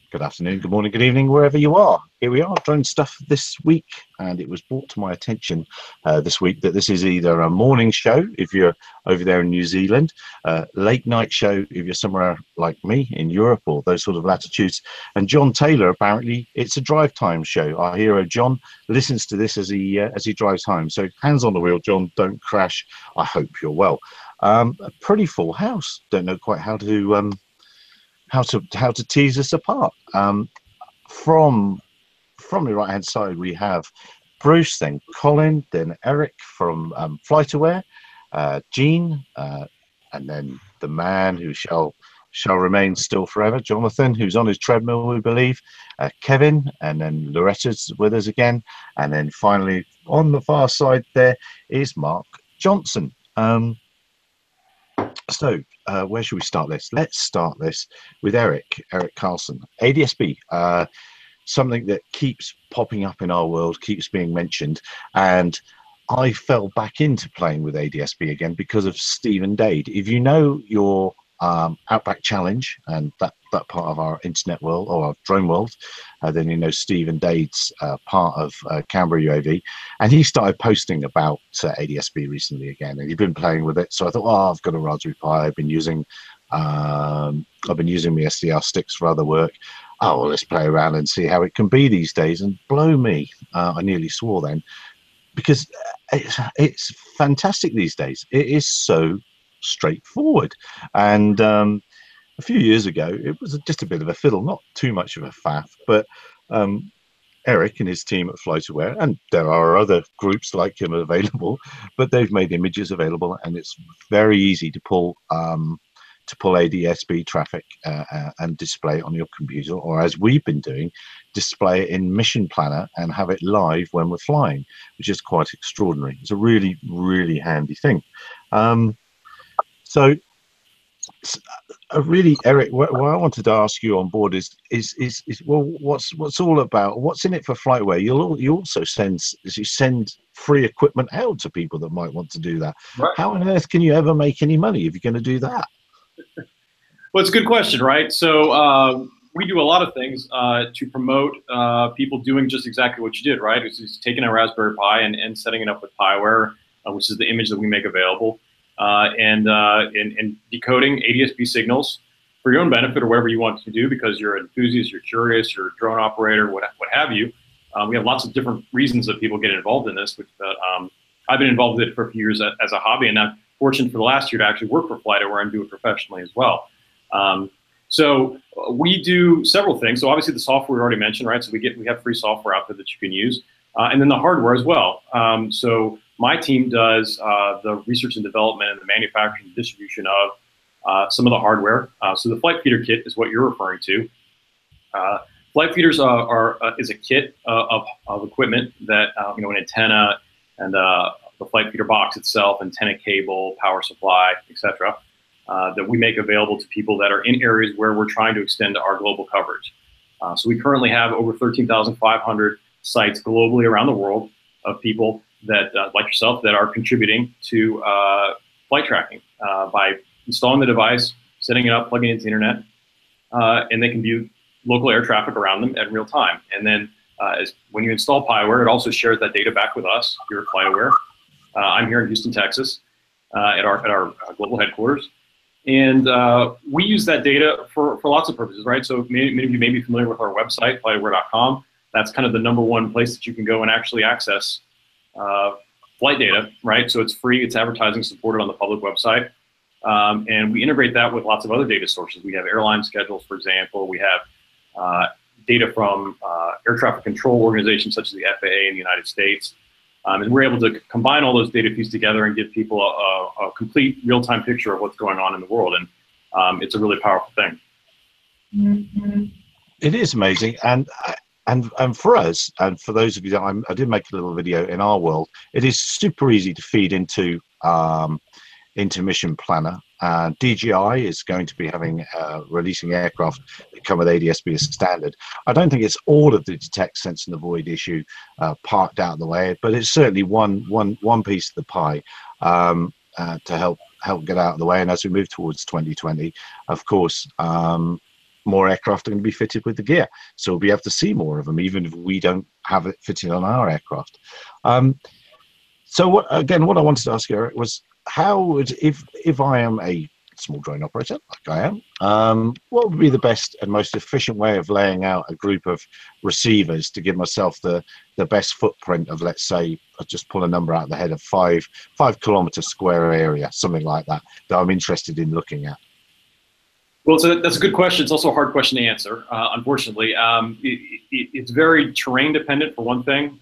Good afternoon, good morning, good evening, wherever you are. Here we are, drone stuff this week, and it was brought to my attention this week that this is either a morning show if you're over there in New Zealand, late night show if you're somewhere like me in Europe or those sort of latitudes, and John Taylor, apparently it's a drive time show. Our hero John listens to this as he drives home. So hands on the wheel, John, don't crash. I hope you're well. A pretty full house. Don't know quite how to tease us apart. From the right hand side we have Bruce, then Colin, then Eric from FlightAware, Gene, and then the man who shall remain still forever, Jonathan, who's on his treadmill, we believe, Kevin, and then Loretta's with us again, and then finally on the far side there is Mark Johnson. So where should we start this? Let's start this with Eric Carlson. ADSB, something that keeps popping up in our world, keeps being mentioned, and I fell back into playing with ADSB again because of Stephen Dade. If you know your Outback Challenge and that part of our internet world or our drone world, then you know Stephen Dade's part of Canberra UAV, and he started posting about ADSB recently again, and he's been playing with it. So I thought, oh, I've got a Raspberry Pi. I've been using my SDR sticks for other work. Oh, well, let's play around and see how it can be these days. And blow me, I nearly swore then, because it's fantastic these days. It is so straightforward. And a few years ago it was just a bit of a fiddle, not too much of a faff, but Eric and his team at FlightAware, and there are other groups like him available, but they've made images available, and it's very easy to pull ADSB traffic and display it on your computer, or as we've been doing, display it in Mission Planner and have it live when we're flying, which is quite extraordinary. It's a really, really handy thing. So really, Eric, what I wanted to ask you on board is well, what's all about? What's in it for FlightAware? You also send free equipment out to people that might want to do that. Right. How on earth can you ever make any money if you're going to do that? Well, it's a good question, right? So we do a lot of things to promote people doing just exactly what you did, right? It's taking a Raspberry Pi and setting it up with PiWare, which is the image that we make available. And decoding ADSB signals for your own benefit or whatever you want to do, because you're an enthusiast, you're curious, you're a drone operator, what have you. We have lots of different reasons that people get involved in this. I've been involved with it for a few years as a hobby, and I'm fortunate for the last year to actually work for FlightAware and do it professionally as well. So we do several things. So obviously the software we already mentioned, right? So we have free software out there that you can use, and then the hardware as well. So my team does the research and development and the manufacturing and distribution of some of the hardware. So the flight feeder kit is what you're referring to. Flight feeders is a kit of equipment that an antenna and the flight feeder box itself, antenna cable, power supply, etc. That we make available to people that are in areas where we're trying to extend our global coverage. So we currently have over 13,500 sites globally around the world of people that, like yourself, that are contributing to flight tracking by installing the device, setting it up, plugging it into the internet, and they can view local air traffic around them at real time. And then when you install PiWare, it also shares that data back with us here at FlightAware. I'm here in Houston, Texas, at our global headquarters. And we use that data for lots of purposes, right? So many of you may be familiar with our website, FlightAware.com. That's kind of the #1 place that you can go and actually access flight data, right? So it's free, it's advertising supported on the public website. And we integrate that with lots of other data sources. We have airline schedules, for example. We have data from air traffic control organizations such as the FAA in the United States. And we're able to combine all those data feeds together and give people a complete real-time picture of what's going on in the world. And it's a really powerful thing. It is amazing. And for us, and for those of you that I did make a little video in our world, it is super easy to feed into Mission Planner. DJI is going to be releasing aircraft that come with ADSB as standard. I don't think it's all of the detect, sense, and avoid issue parked out of the way, but it's certainly one piece of the pie to help get out of the way. And as we move towards 2020, of course, more aircraft are going to be fitted with the gear. So we'll be able to see more of them, even if we don't have it fitted on our aircraft. So what I wanted to ask Eric was, how would, if I am a small drone operator, like I am, what would be the best and most efficient way of laying out a group of receivers to give myself the best footprint of, let's say, I'll just pull a number out of the head of 5 kilometer square area, something like that I'm interested in looking at? Well, that's a good question. It's also a hard question to answer, unfortunately. It's very terrain dependent, for one thing.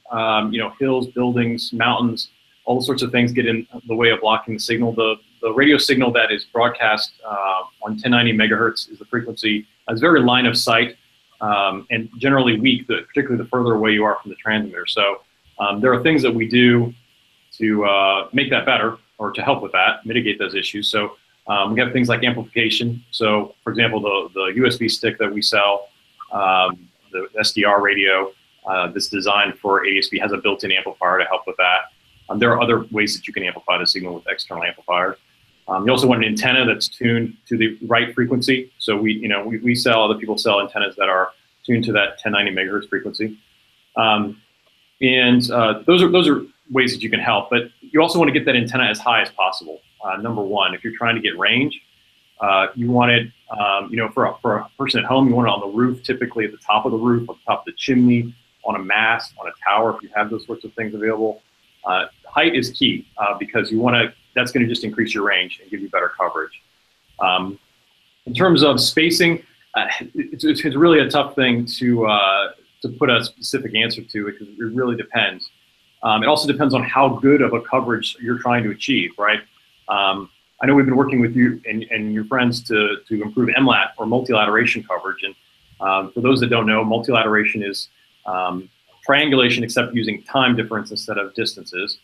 Hills, buildings, mountains, all sorts of things get in the way of blocking the signal. The radio signal that is broadcast on 1090 megahertz is the frequency. It's very line of sight and generally weak, particularly the further away you are from the transmitter. So there are things that we do to make that better, or to help with that, mitigate those issues. So we have things like amplification. So, for example, the USB stick that we sell, the SDR radio that's designed for ADSB has a built-in amplifier to help with that. There are other ways that you can amplify the signal with external amplifiers. You also want an antenna that's tuned to the right frequency. So we sell, other people sell antennas that are tuned to that 1090 megahertz frequency. Those are ways that you can help, but you also want to get that antenna as high as possible. Number one, if you're trying to get range, you want it, for a person at home, you want it on the roof, typically at the top of the roof, on top of the chimney, on a mast, on a tower, if you have those sorts of things available. Height is key because that's going to just increase your range and give you better coverage. In terms of spacing, it's really a tough thing to put a specific answer to, because it really depends. It also depends on how good of a coverage you're trying to achieve, right? I know we've been working with you and your friends to improve MLAT, or multilateration coverage. And for those that don't know, multilateration is triangulation except using time difference instead of distances.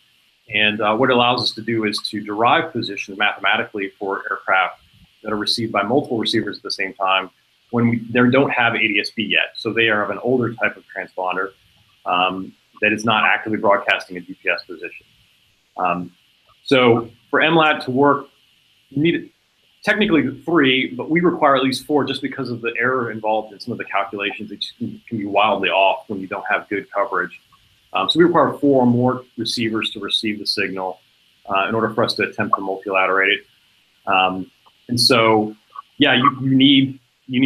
And what it allows us to do is to derive positions mathematically for aircraft that are received by multiple receivers at the same time when they don't have ADSB yet. So they are of an older type of transponder that is not actively broadcasting a GPS position. So for MLAT to work, you need technically 3, but we require at least 4 just because of the error involved in some of the calculations. It can be wildly off when you don't have good coverage. So we require 4 or more receivers to receive the signal in order for us to attempt to multilaterate it. And so, yeah, you need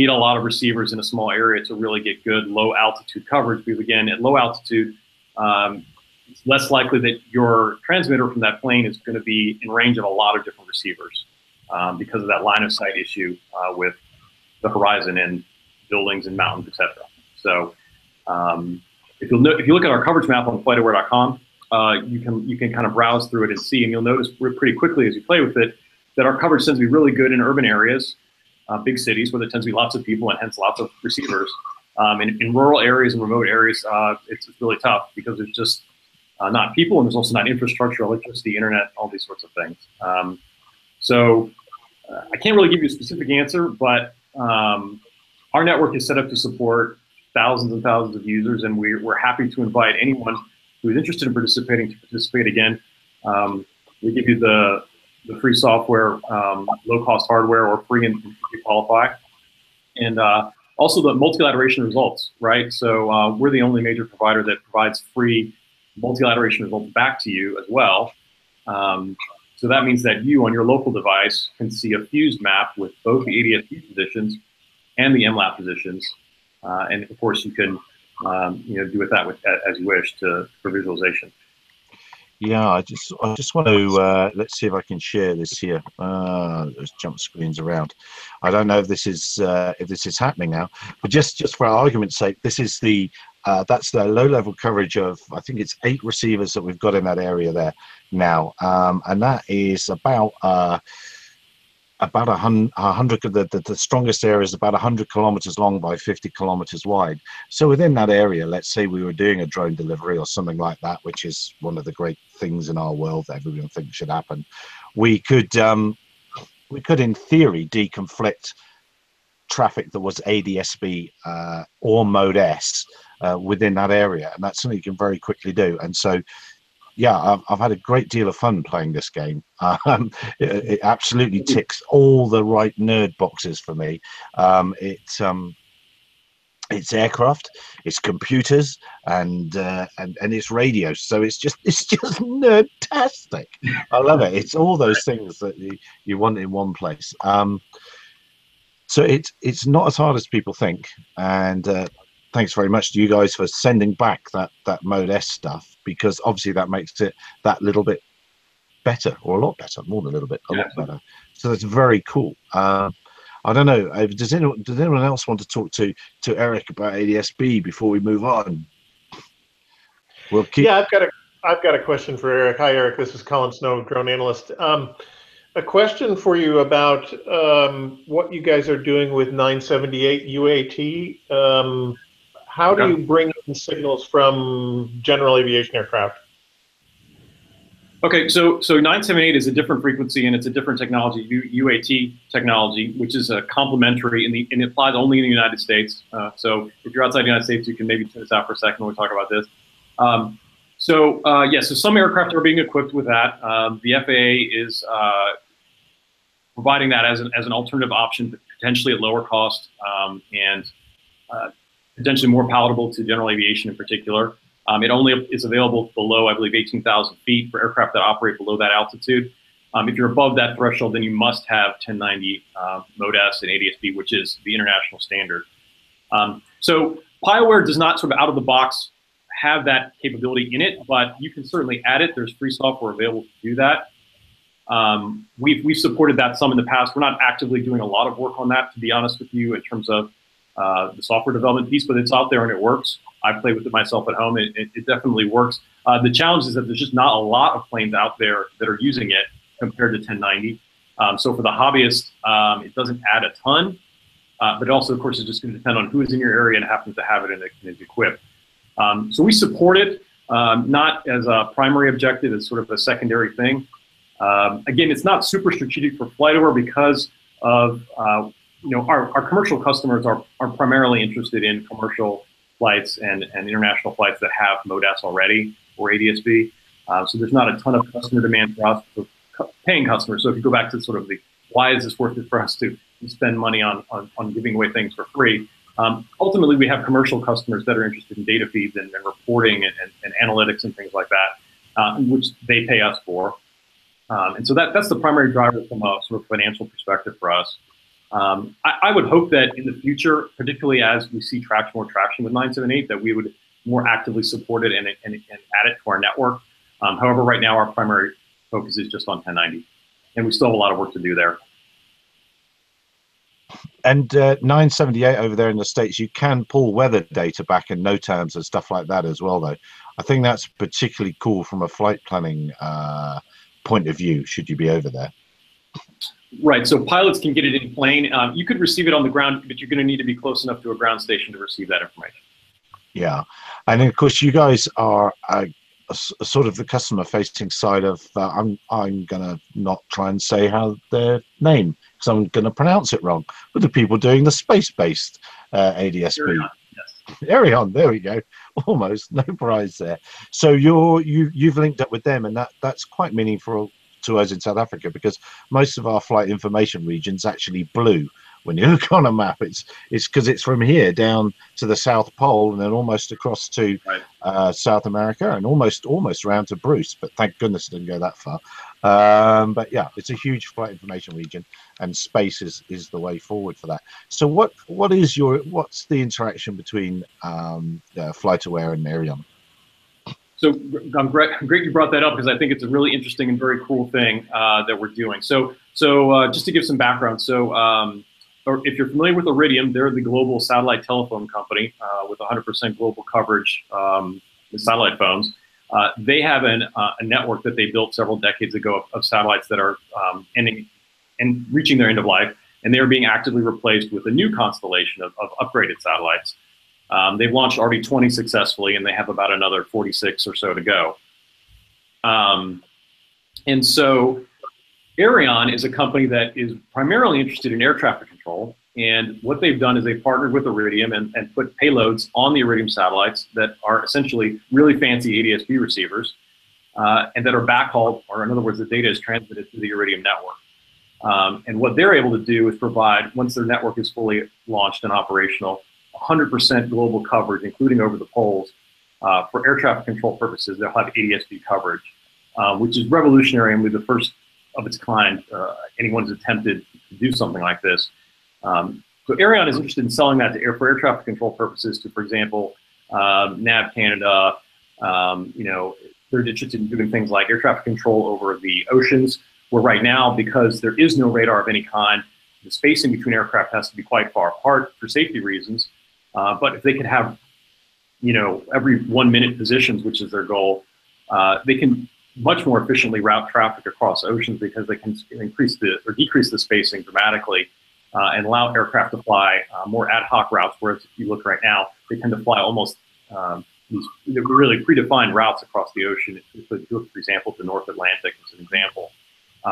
a lot of receivers in a small area to really get good low altitude coverage. Because again, at low altitude, it's less likely that your transmitter from that plane is going to be in range of a lot of different receivers because of that line of sight issue with the horizon and buildings and mountains, etc. So if you look at our coverage map on FlightAware.com, you can kind of browse through it and see, and you'll notice pretty quickly as you play with it that our coverage tends to be really good in urban areas, big cities where there tends to be lots of people and hence lots of receivers. In rural areas and remote areas, it's really tough because there's just not people, and there's also not infrastructure, electricity, internet, all these sorts of things. So I can't really give you a specific answer, but our network is set up to support thousands and thousands of users, and we're happy to invite anyone who is interested in participating to participate again. We give you the free software, low-cost hardware, or free and you qualify. And also the multilateration results, right? So we're the only major provider that provides free multilateration results back to you as well. So that means that you on your local device can see a fused map with both the ADSB positions and the MLAT positions. And of course you can do with that as you wish for visualization. Yeah, I just want to let's see if I can share this here. There's jump screens around. I don't know if this is happening now, but just for argument's sake, this is that's the low-level coverage of, I think it's 8 receivers that we've got in that area there now, and that is about 100. The strongest area is about 100 kilometers long by 50 kilometers wide. So within that area, let's say we were doing a drone delivery or something like that, which is one of the great things in our world that everyone thinks should happen. We could in theory deconflict traffic that was ADSB or Mode S within that area, and that's something you can very quickly do. And so yeah, I've had a great deal of fun playing this game. It absolutely ticks all the right nerd boxes for me. It's aircraft, it's computers, and it's radios. So it's just nerdtastic. I love it. It's all those things that you want in one place. So it's not as hard as people think. And thanks very much to you guys for sending back that Mode S stuff, because obviously that makes it that little bit better, or a lot better, more than a little bit, a lot better. So that's very cool. I don't know. Does anyone else want to talk to Eric about ADSB before we move on? We'll keep. Yeah, I've got a question for Eric. Hi, Eric. This is Colin Snow, drone analyst. A question for you about what you guys are doing with 978 UAT. How do you bring in signals from general aviation aircraft? Okay, so 978 is a different frequency, and it's a different technology, UAT technology, which is a complementary, and it applies only in the United States. So if you're outside the United States, you can maybe turn this out for a second when we talk about this. So some aircraft are being equipped with that. The FAA is providing that as an alternative option, but potentially at lower cost and potentially more palatable to general aviation in particular. It only is available below, I believe, 18,000 feet for aircraft that operate below that altitude. If you're above that threshold, then you must have 1090 Mode S and ADSB, which is the international standard. So FlightAware does not sort of out of the box have that capability in it, but you can certainly add it. There's free software available to do that. We've supported that some in the past. We're not actively doing a lot of work on that, to be honest with you, in terms of the software development piece, but it's out there and it works. I play with it myself at home. It definitely works. The challenge is that there's just not a lot of planes out there that are using it compared to 1090. So for the hobbyist, it doesn't add a ton, but it also, of course, is just going to depend on who is in your area and happens to have it and is equipped. So we support it, not as a primary objective, as sort of a secondary thing. Again, it's not super strategic for FlightAware because of our commercial customers are primarily interested in commercial flights and international flights that have Mode S already or ADSB. So there's not a ton of customer demand for us, for paying customers. So if you go back to sort of the why is this worth it for us to spend money on giving away things for free? Ultimately, we have commercial customers that are interested in data feeds and reporting and analytics and things like that, which they pay us for. And so that's the primary driver from a sort of financial perspective for us. I would hope that in the future, particularly as we see more traction with 978, that we would more actively support it and add it to our network. However, right now our primary focus is just on 1090, and we still have a lot of work to do there. And 978 over there in the States, you can pull weather data back in NOTAMs and stuff like that as well, though. I think that's particularly cool from a flight planning point of view, should you be over there. Right, so pilots can get it in plane. You could receive it on the ground, but you're going to need to be close enough to a ground station to receive that information. Yeah, and then, of course, you guys are sort of the customer-facing side of. I'm gonna not try and say how their name, because I'm gonna pronounce it wrong. But the people doing the space-based ADSB. Arion, there we go. Almost no prize there. So you've linked up with them, and that's quite meaningful to us in South Africa, because most of our flight information region's actually blue. When you look on a map, it's because it's from here down to the South Pole and then almost across to South America and almost around to Bruce. But thank goodness it didn't go that far. But yeah, it's a huge flight information region, and space is the way forward for that. So what's the interaction between FlightAware and Arion? So I'm great you brought that up, because I think it's a really interesting and very cool thing that we're doing. So just to give some background, or if you're familiar with Iridium, they're the global satellite telephone company with 100% global coverage with satellite phones. They have a network that they built several decades ago of satellites that are ending and reaching their end of life, and they are being actively replaced with a new constellation of upgraded satellites. They've launched already 20 successfully, and they have about another 46 or so to go. And so Arion is a company that is primarily interested in air traffic control, and what they've done is they've partnered with Iridium and put payloads on the Iridium satellites that are essentially really fancy ADSB receivers. and that are backhauled, or in other words, the data is transmitted through the Iridium network. And what they're able to do is provide, once their network is fully launched and operational, 100% global coverage, including over the poles, for air traffic control purposes. They'll have ADS-B coverage, which is revolutionary and will be the first of its kind. Anyone's attempted to do something like this. So Aireon is interested in selling that to for air traffic control purposes to, for example, NAV Canada. They're interested in doing things like air traffic control over the oceans, where right now, because there is no radar of any kind, the spacing between aircraft has to be quite far apart for safety reasons. But if they could have, every 1 minute positions, which is their goal, they can much more efficiently route traffic across oceans because they can increase or decrease the spacing dramatically and allow aircraft to fly more ad hoc routes. Whereas if you look right now, they tend to fly almost these really predefined routes across the ocean. If you look, for example, at the North Atlantic as an example,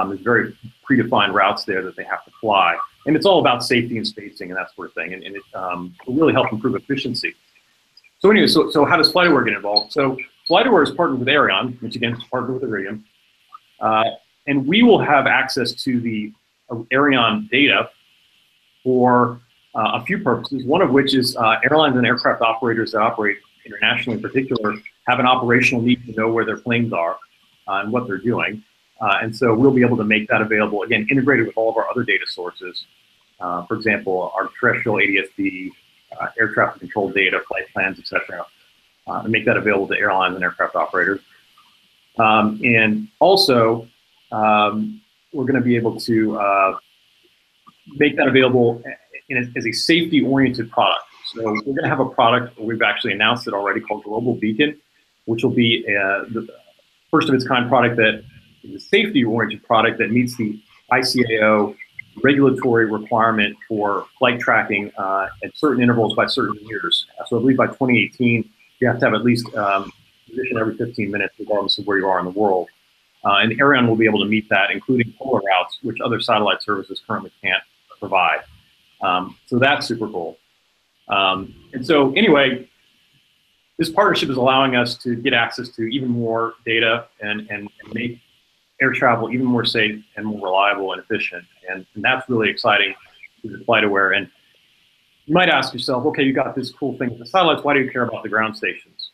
there's very predefined routes there that they have to fly. And it's all about safety and spacing and that sort of thing. And it will really help improve efficiency. So anyway, so how does FlightAware get involved? So FlightAware is partnered with Aireon, which again is partnered with Iridium. And we will have access to the Aireon data for a few purposes, one of which is airlines and aircraft operators that operate internationally in particular have an operational need to know where their planes are and what they're doing. And so we'll be able to make that available, again, integrated with all of our other data sources. For example, our terrestrial ADS-B, air traffic control data, flight plans, et cetera, and make that available to airlines and aircraft operators. And also, we're going to be able to make that available as a safety-oriented product. So we're going to have a product, we've actually announced it already, called Global Beacon, which will be the first of its kind product that is a safety-oriented product that meets the ICAO regulatory requirement for flight tracking at certain intervals by certain years. So I believe by 2018, you have to have at least position every 15 minutes, regardless of where you are in the world. And Aireon will be able to meet that, including polar routes, which other satellite services currently can't provide. So that's super cool. And so anyway, this partnership is allowing us to get access to even more data and make air travel even more safe and more reliable and efficient. And that's really exciting with FlightAware. And you might ask yourself, okay, you got this cool thing with the satellites, why do you care about the ground stations?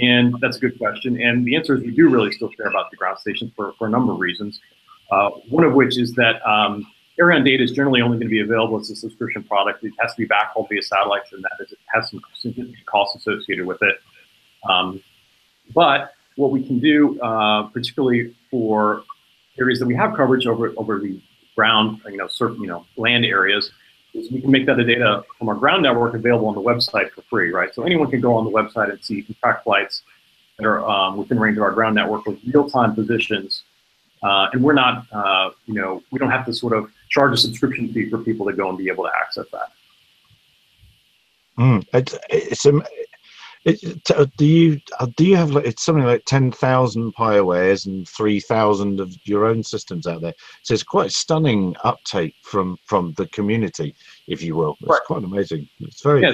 And that's a good question. And the answer is we do really still care about the ground stations for a number of reasons. One of which is that Aireon data is generally only going to be available as a subscription product. It has to be backhauled via satellites, and that is, it has some significant costs associated with it. But what we can do, particularly for areas that we have coverage over the ground, land areas, is we can make that data from our ground network available on the website for free, right? So anyone can go on the website and see track flights that are within range of our ground network with real-time positions. And we're not, we don't have to sort of charge a subscription fee for people to go and be able to access that. Do you have it's something like 10,000 PiAwares and 3,000 of your own systems out there? So it's quite stunning uptake from the community, if you will. It's quite amazing. It's very,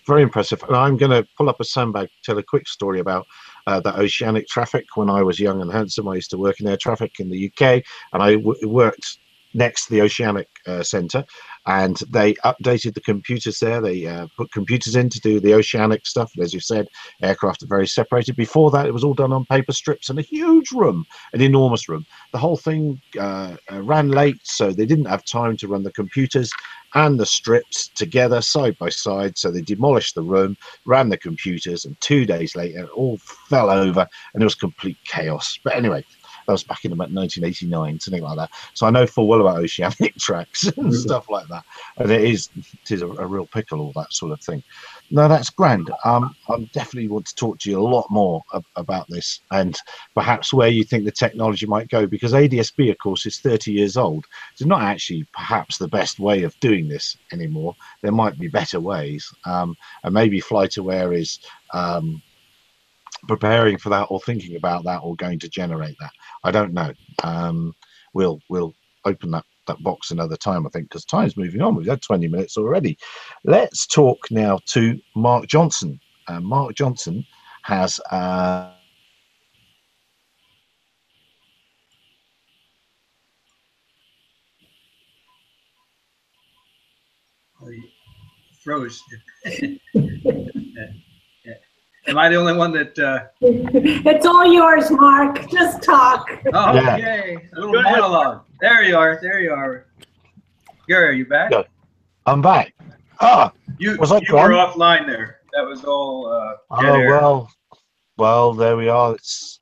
very impressive. And I'm going to pull up a sandbag, tell a quick story about the oceanic traffic. When I was young and handsome, I used to work in air traffic in the UK, and I worked next to the Oceanic Centre, and they updated the computers there. They put computers in to do the oceanic stuff. As you said, aircraft are very separated. Before that, it was all done on paper strips in a huge room, an enormous room. The whole thing ran late, so they didn't have time to run the computers and the strips together side by side. So they demolished the room, ran the computers, and 2 days later, it all fell over, and it was complete chaos. But anyway, that was back in about 1989, something like that. So I know full well about oceanic tracks and stuff like that. And it is a real pickle, all that sort of thing. No, that's grand. I definitely want to talk to you a lot more about this, and perhaps where you think the technology might go, because ADS-B, of course, is 30 years old. It's not actually perhaps the best way of doing this anymore. There might be better ways. And maybe FlightAware is preparing for that, or thinking about that, or going to generate that. I don't know. We'll open that box another time, I think, because time's moving on. We've had 20 minutes already. Let's talk now to Mark Johnson. Mark Johnson has accidentally froze. Am I the only one that? It's all yours, Mark. Just talk. Oh, Yeah. okay, a little monologue. There you are. There you are. Gary, are you back? Yeah. I'm back. Ah, You was I you were gone? offline there. That was all dead Oh air. well, there we are. It's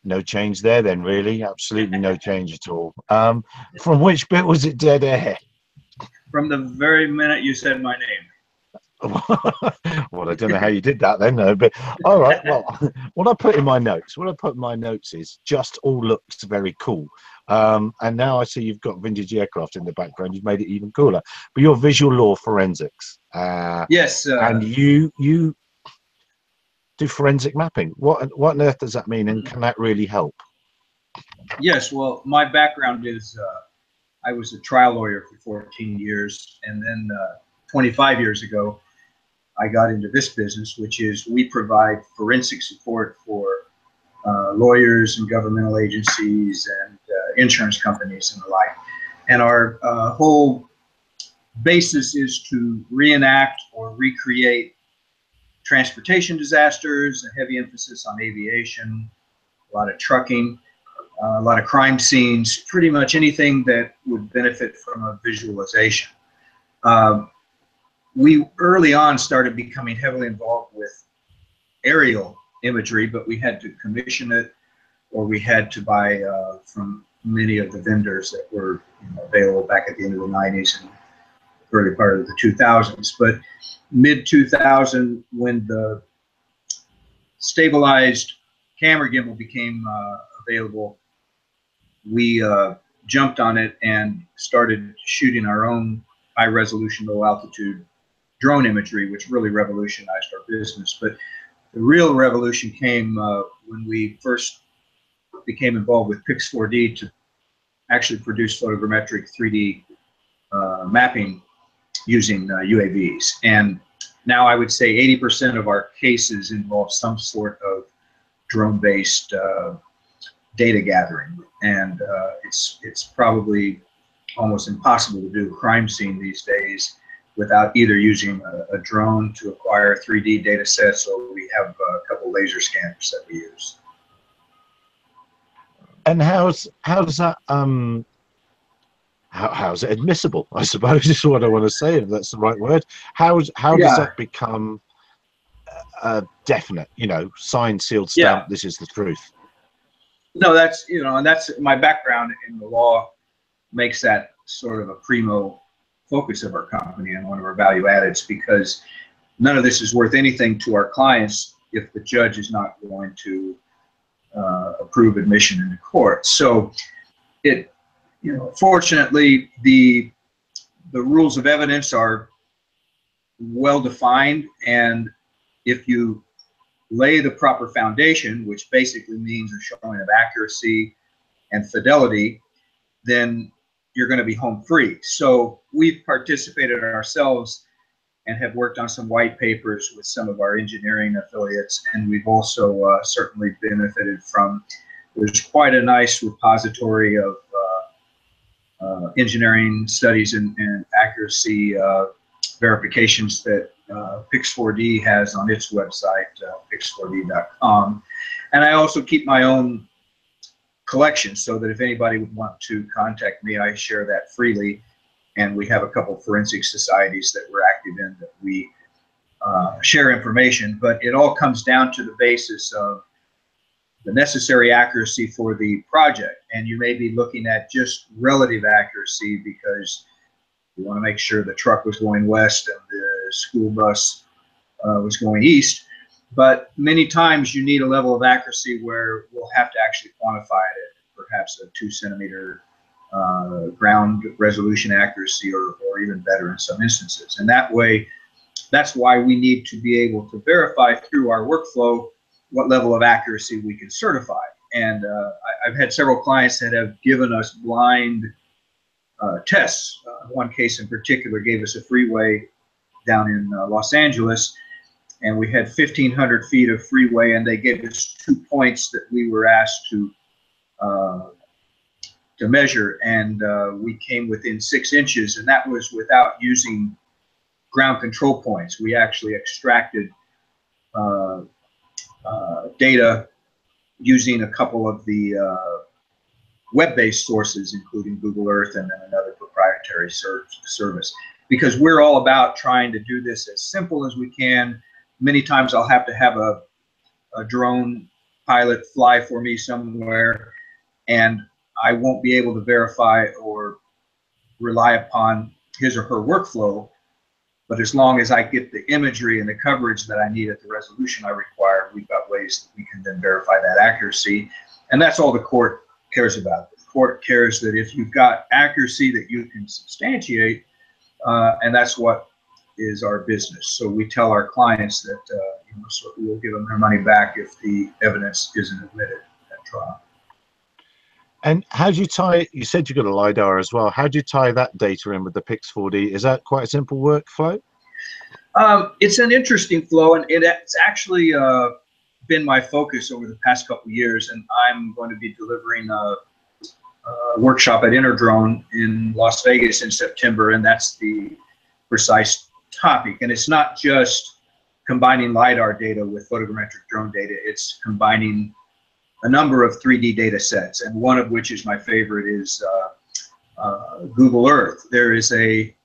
no change there then, really. Absolutely no change at all. From which bit was it dead air? From the very minute you said my name. Well, I don't know how you did that then, though. But all right. Well, what I put in my notes is just all looks very cool. And now I see you've got vintage aircraft in the background. You've made it even cooler. But your visual law forensics. Yes. And you do forensic mapping. What on earth does that mean? And can that really help? Yes. Well, my background is I was a trial lawyer for 14 years, and then 25 years ago, I got into this business, which is we provide forensic support for lawyers and governmental agencies and insurance companies and the like. And our whole basis is to reenact or recreate transportation disasters, a heavy emphasis on aviation, a lot of trucking, a lot of crime scenes, pretty much anything that would benefit from a visualization. We early on started becoming heavily involved with aerial imagery, but we had to commission it, or we had to buy from many of the vendors that were available back at the end of the 90s and early part of the 2000s. But mid 2000, when the stabilized camera gimbal became available, we jumped on it and started shooting our own high resolution, low altitude drone imagery, which really revolutionized our business. But the real revolution came when we first became involved with Pix4D to actually produce photogrammetric 3D mapping using UAVs. And now I would say 80% of our cases involve some sort of drone-based data gathering. And it's probably almost impossible to do a crime scene these days without either using a drone to acquire 3D data sets, or we have a couple laser scanners that we use. And how's that how's it admissible, I suppose is what I want to say, if that's the right word. How does that become definite, signed, sealed, stamped, this is the truth? No, that's, and that's my background in the law makes that sort of a primo focus of our company and one of our value addeds, because none of this is worth anything to our clients if the judge is not going to approve admission into court. So fortunately, the rules of evidence are well defined, and if you lay the proper foundation, which basically means a showing of accuracy and fidelity, then you're going to be home free. So we've participated ourselves and have worked on some white papers with some of our engineering affiliates, and we've also certainly benefited from, there's quite a nice repository of engineering studies and accuracy verifications that Pix4D has on its website, pix4d.com. And I also keep my own collection, so that if anybody would want to contact me, I share that freely. And we have a couple of forensic societies that we're active in that we share information. But it all comes down to the basis of the necessary accuracy for the project. And you may be looking at just relative accuracy because you want to make sure the truck was going west and the school bus was going east. But many times you need a level of accuracy where we'll have to actually quantify it at perhaps a 2 centimeter ground resolution accuracy, or even better in some instances. And that way, that's why we need to be able to verify through our workflow what level of accuracy we can certify. And I've had several clients that have given us blind tests. One case in particular gave us a freeway down in Los Angeles, and we had 1,500 feet of freeway, and they gave us 2 points that we were asked to measure, and we came within 6 inches, and that was without using ground control points. We actually extracted data using a couple of the web-based sources, including Google Earth and then another proprietary service, because we're all about trying to do this as simple as we can. Many times I'll have to have a drone pilot fly for me somewhere, and I won't be able to verify or rely upon his or her workflow. But as long as I get the imagery and the coverage that I need at the resolution I require, we've got ways that we can then verify that accuracy. And that's all the court cares about. The court cares that if you've got accuracy that you can substantiate, and that's what is our business. So we tell our clients that so we'll give them their money back if the evidence isn't admitted at trial. And how do you tie, you said you've got a LiDAR as well, how do you tie that data in with the Pix4D? Is that quite a simple workflow? It's an interesting flow, and it's actually been my focus over the past couple of years, and I'm going to be delivering a workshop at Interdrone in Las Vegas in September, and that's the precise topic. And it's not just combining LiDAR data with photogrammetric drone data, it's combining a number of 3D data sets, and one of which is my favorite is Google Earth. There is a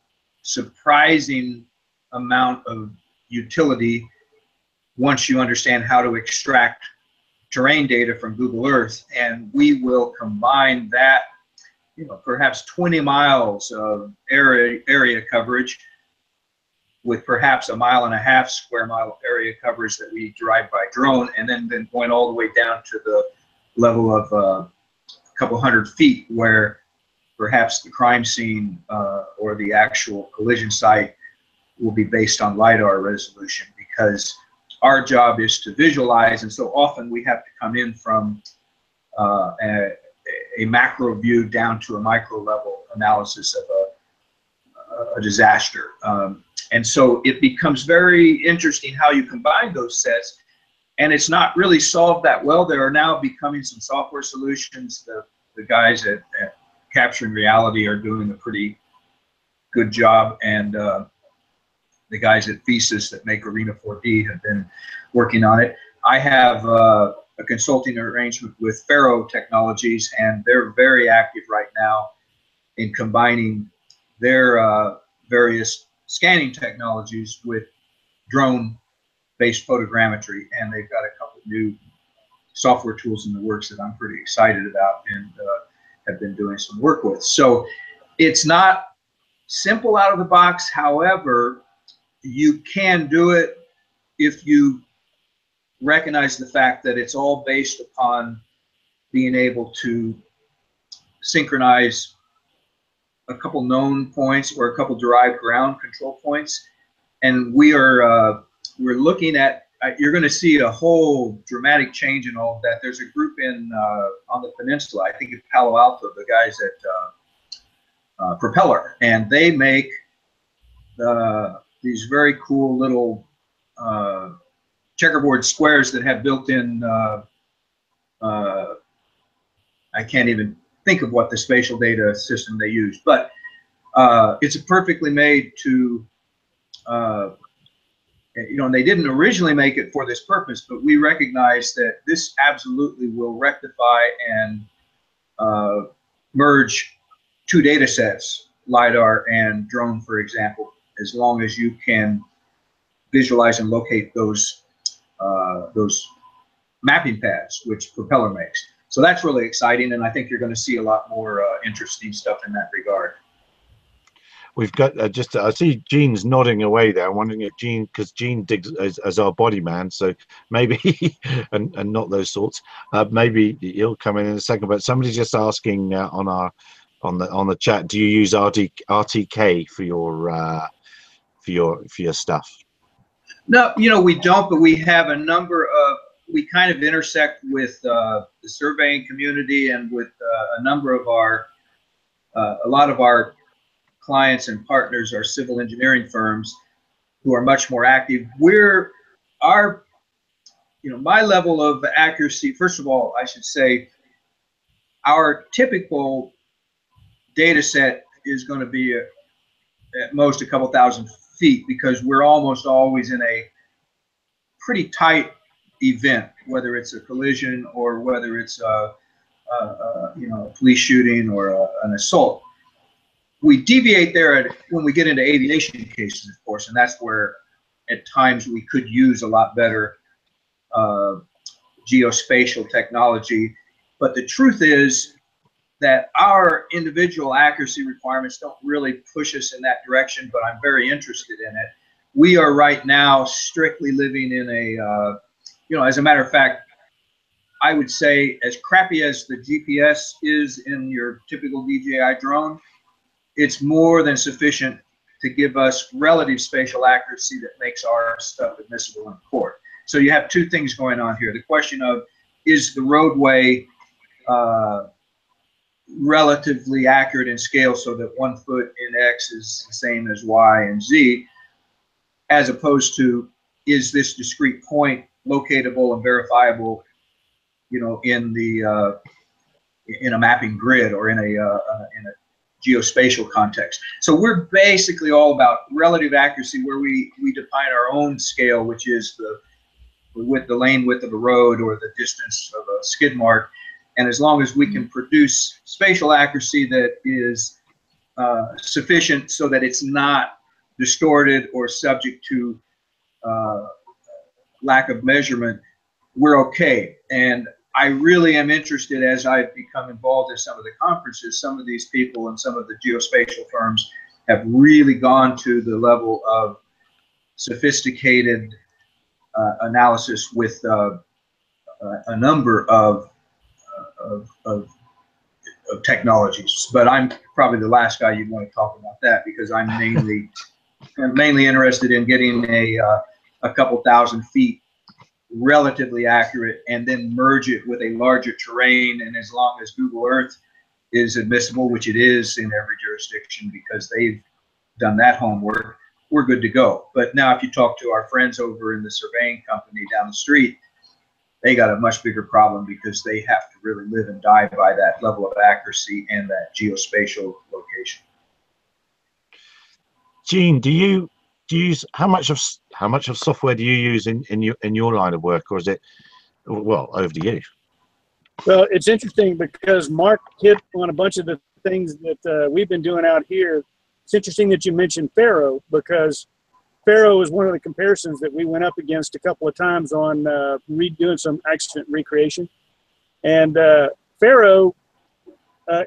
surprising amount of utility once you understand how to extract terrain data from Google Earth, and we will combine that, perhaps 20 miles of area coverage with perhaps 1.5 mile square mile area coverage that we derive by drone, and then going all the way down to the level of a couple hundred feet where perhaps the crime scene or the actual collision site will be based on LiDAR resolution, because our job is to visualize, and so often we have to come in from a macro view down to a micro level analysis of a disaster. And so it becomes very interesting how you combine those sets, and it's not really solved that well. There are now becoming some software solutions. The guys at Capturing Reality are doing a pretty good job, and the guys at Thesis that make Arena 4D have been working on it. I have a consulting arrangement with Faro Technologies, and they're very active right now in combining their various scanning technologies with drone-based photogrammetry, and they've got a couple new software tools in the works that I'm pretty excited about and have been doing some work with. So it's not simple out of the box. However, you can do it if you recognize the fact that it's all based upon being able to synchronize a couple known points or a couple derived ground control points. And we're looking at, you're going to see a whole dramatic change in all of that. There's a group on the peninsula, I think it's Palo Alto, the guys at Propeller, and they make these very cool little checkerboard squares that have built-in, I can't even think of what the spatial data system they use, but it's perfectly made to, and they didn't originally make it for this purpose, but we recognize that this absolutely will rectify and merge two data sets, LiDAR and drone, for example, as long as you can visualize and locate those mapping paths, which Propeller makes. So that's really exciting, and I think you're going to see a lot more interesting stuff in that regard. We've got I see Gene's nodding away there. I'm wondering if Gene, because Gene digs as our body man, so maybe and not those sorts. Maybe he'll come in a second. But somebody's just asking on the chat, do you use RTK for your stuff? No, we don't, but we have a number of. We kind of intersect with the surveying community and with a number of a lot of our clients and partners are civil engineering firms who are much more active. My level of accuracy, first of all, I should say, our typical data set is going to be at most a couple thousand feet because we're almost always in a pretty tight event, whether it's a collision or whether it's a police shooting or an assault. We deviate there when we get into aviation cases, of course, and that's where at times we could use a lot better geospatial technology. But the truth is that our individual accuracy requirements don't really push us in that direction, but I'm very interested in it. We are right now strictly living in a, as a matter of fact, I would say as crappy as the GPS is in your typical DJI drone, it's more than sufficient to give us relative spatial accuracy that makes our stuff admissible in court. So you have two things going on here. The question of, is the roadway relatively accurate in scale so that 1 foot in X is the same as Y and Z, as opposed to, is this discrete point locatable and verifiable, in a mapping grid or in a geospatial context. So we're basically all about relative accuracy, where we define our own scale, which is the lane width of a road or the distance of a skid mark. And as long as we can produce spatial accuracy that is sufficient so that it's not distorted or subject to lack of measurement, we're okay. And I really am interested, as I've become involved in some of the conferences, some of these people and some of the geospatial firms have really gone to the level of sophisticated analysis with a number of technologies. But I'm probably the last guy you'd want to talk about that, because I'm mainly interested in getting a couple thousand feet relatively accurate and then merge it with a larger terrain. And as long as Google Earth is admissible, which it is in every jurisdiction because they've done that homework, we're good to go. But now if you talk to our friends over in the surveying company down the street, they got a much bigger problem because they have to really live and die by that level of accuracy and that geospatial location. Gene, do you use, how much of software do you use in your line of work, or is it, well, over to you? Well, it's interesting because Mark hit on a bunch of the things that we've been doing out here. It's interesting that you mentioned Faro, because Faro is one of the comparisons that we went up against a couple of times on doing some accident recreation. And Faro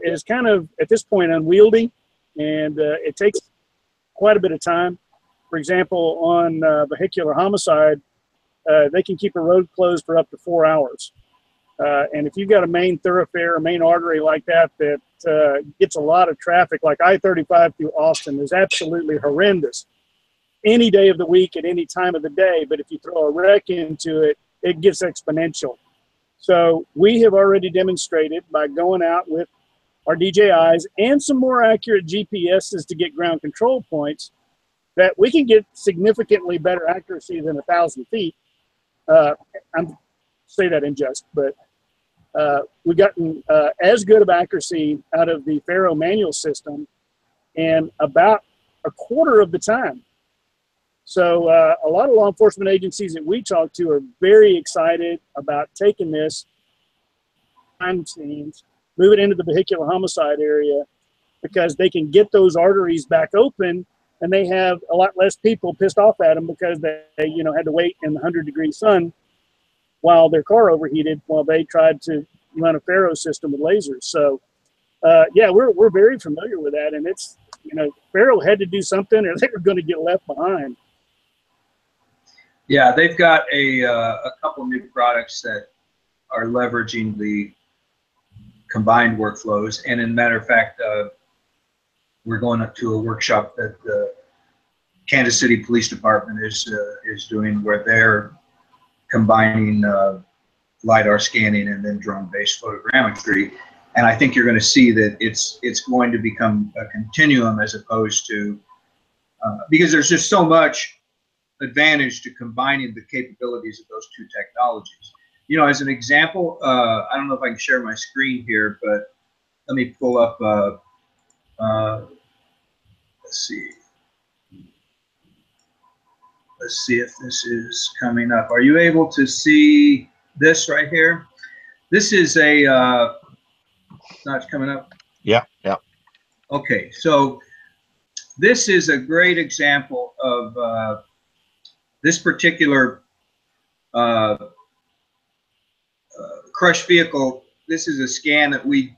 is kind of, at this point, unwieldy, and it takes quite a bit of time. For example, on vehicular homicide, they can keep a road closed for up to 4 hours. And if you've got a main thoroughfare, a main artery like that gets a lot of traffic, like I-35 through Austin is absolutely horrendous any day of the week at any time of the day. But if you throw a wreck into it, it gets exponential. So we have already demonstrated by going out with our DJIs and some more accurate GPSs to get ground control points that we can get significantly better accuracy than 1,000 feet. I'm say that in jest, but we've gotten as good of accuracy out of the Faro manual system in about a quarter of the time. So a lot of law enforcement agencies that we talk to are very excited about taking this crime scenes, move it into the vehicular homicide area, because they can get those arteries back open, and they have a lot less people pissed off at them because they had to wait in the 100-degree sun while their car overheated while they tried to run a Faro system with lasers. So yeah, we're very familiar with that, and it's, Faro had to do something or they were going to get left behind. Yeah, they've got a couple new products that are leveraging the combined workflows. And in matter of fact, we're going up to a workshop that the Kansas City Police Department is doing, where they're combining LiDAR scanning and then drone-based photogrammetry. And I think you're going to see that it's going to become a continuum, as opposed to because there's just so much advantage to combining the capabilities of those two technologies. As an example, I don't know if I can share my screen here, but let me pull up, let's see. let's see if this is coming up. Are you able to see this right here? This is a, not coming up? Yeah, yeah. Okay, so this is a great example of this particular crushed vehicle. This is a scan that we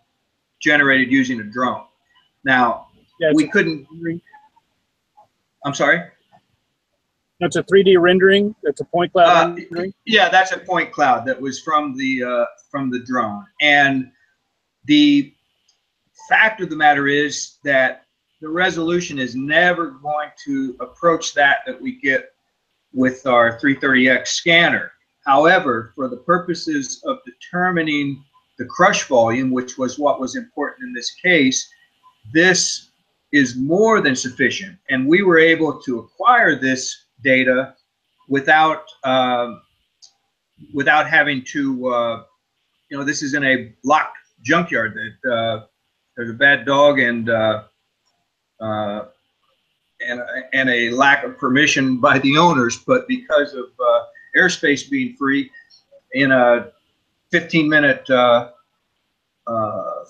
generated using a drone. Now, Yeah, we couldn't, I'm sorry? That's a 3D rendering. That's a point cloud rendering. Yeah, that's a point cloud that was from the drone. And the fact of the matter is that the resolution is never going to approach that we get with our 330X scanner. However, for the purposes of determining the crush volume, which was what was important in this case, this is more than sufficient. And we were able to acquire this data without having to, you know, this is in a locked junkyard that there's a bad dog and a lack of permission by the owners, but because of airspace being free, in a 15-minute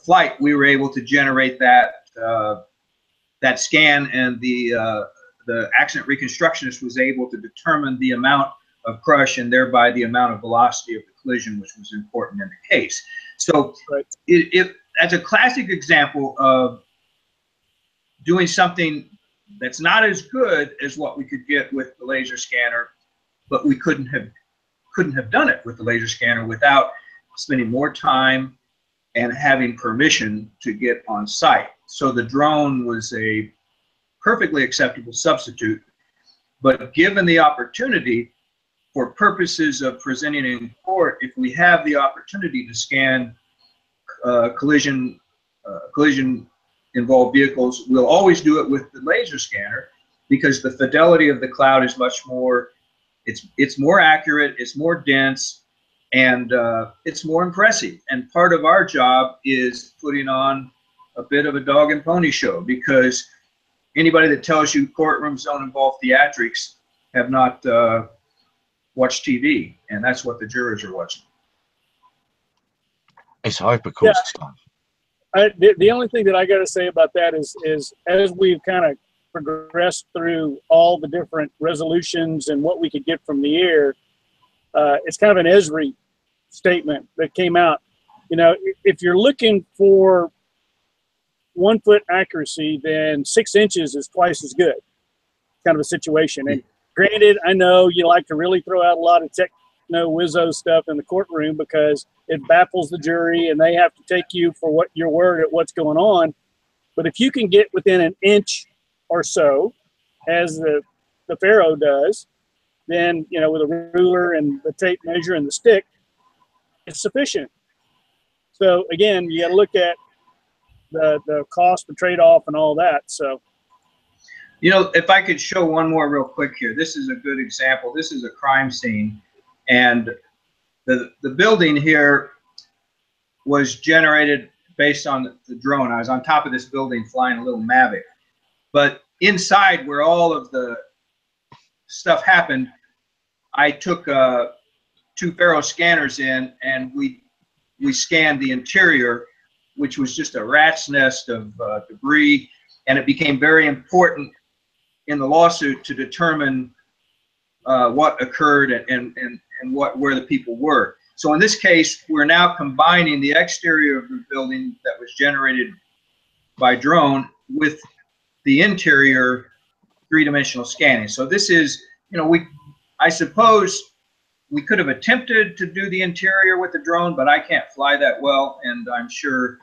flight, we were able to generate that scan, and the accident reconstructionist was able to determine the amount of crush and thereby the amount of velocity of the collision, which was important in the case. So that's a classic example of doing something that's not as good as what we could get with the laser scanner, but we couldn't have done it with the laser scanner without spending more time and having permission to get on site. So the drone was a perfectly acceptable substitute, but given the opportunity, for purposes of presenting in court, if we have the opportunity to scan collision involved vehicles, we'll always do it with the laser scanner, because the fidelity of the cloud is much more, it's more accurate, it's more dense, and it's more impressive. And part of our job is putting on a bit of a dog and pony show, because anybody that tells you courtrooms don't involve theatrics have not watched TV, and that's what the jurors are watching. It's hyper cool stuff. The only thing that I got to say about that is as we've kind of progressed through all the different resolutions and what we could get from the air, it's kind of an Esri statement that came out. You know, if you're looking for 1 foot accuracy, then 6 inches is twice as good, kind of a situation. And granted, I know you like to really throw out a lot of techno-wizzo stuff in the courtroom because it baffles the jury and they have to take you for what your word at what's going on. But if you can get within an inch or so, as the Pharaoh does, then, you know, with a ruler and the tape measure and the stick, it's sufficient. So again, you got to look at the cost, the trade-off, and all that. So, you know, if I could show one more real quick here, this is a good example. This is a crime scene, and the building here was generated based on the drone. I was on top of this building flying a little Mavic, but inside where all of the stuff happened, I took 2 Pharaoh scanners in, and we scanned the interior, which was just a rat's nest of debris, and it became very important in the lawsuit to determine what occurred and where the people were. So in this case, we're now combining the exterior of the building that was generated by drone with the interior 3-dimensional scanning. So this is, you know, I suppose we could have attempted to do the interior with the drone, but I can't fly that well, and I'm sure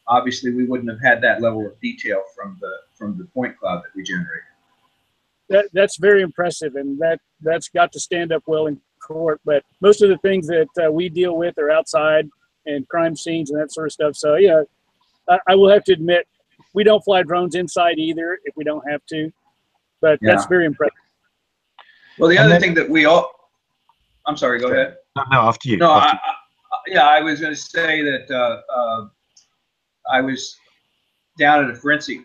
obviously we wouldn't have had that level of detail from the point cloud that we generated. that's very impressive, and that's got to stand up well in court. But most of the things that we deal with are outside and crime scenes and that sort of stuff. So yeah, I will have to admit we don't fly drones inside either if we don't have to. But that's very impressive. Well, the other thing that we all, I'm sorry, go ahead. No, after you. No, after yeah, I was going to say that I was down at a forensic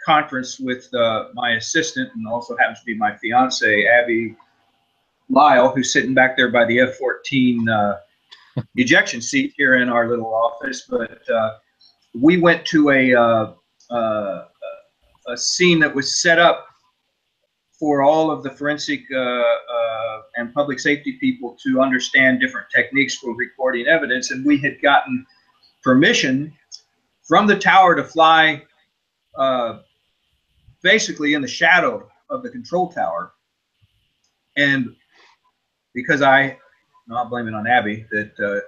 conference with my assistant, and also happens to be my fiance, Abby Lyle, who's sitting back there by the F-14 ejection seat here in our little office. But we went to a scene that was set up for all of the forensic and public safety people to understand different techniques for recording evidence. And we had gotten permission from the tower to fly basically in the shadow of the control tower. And because I'll blame it on Abby, that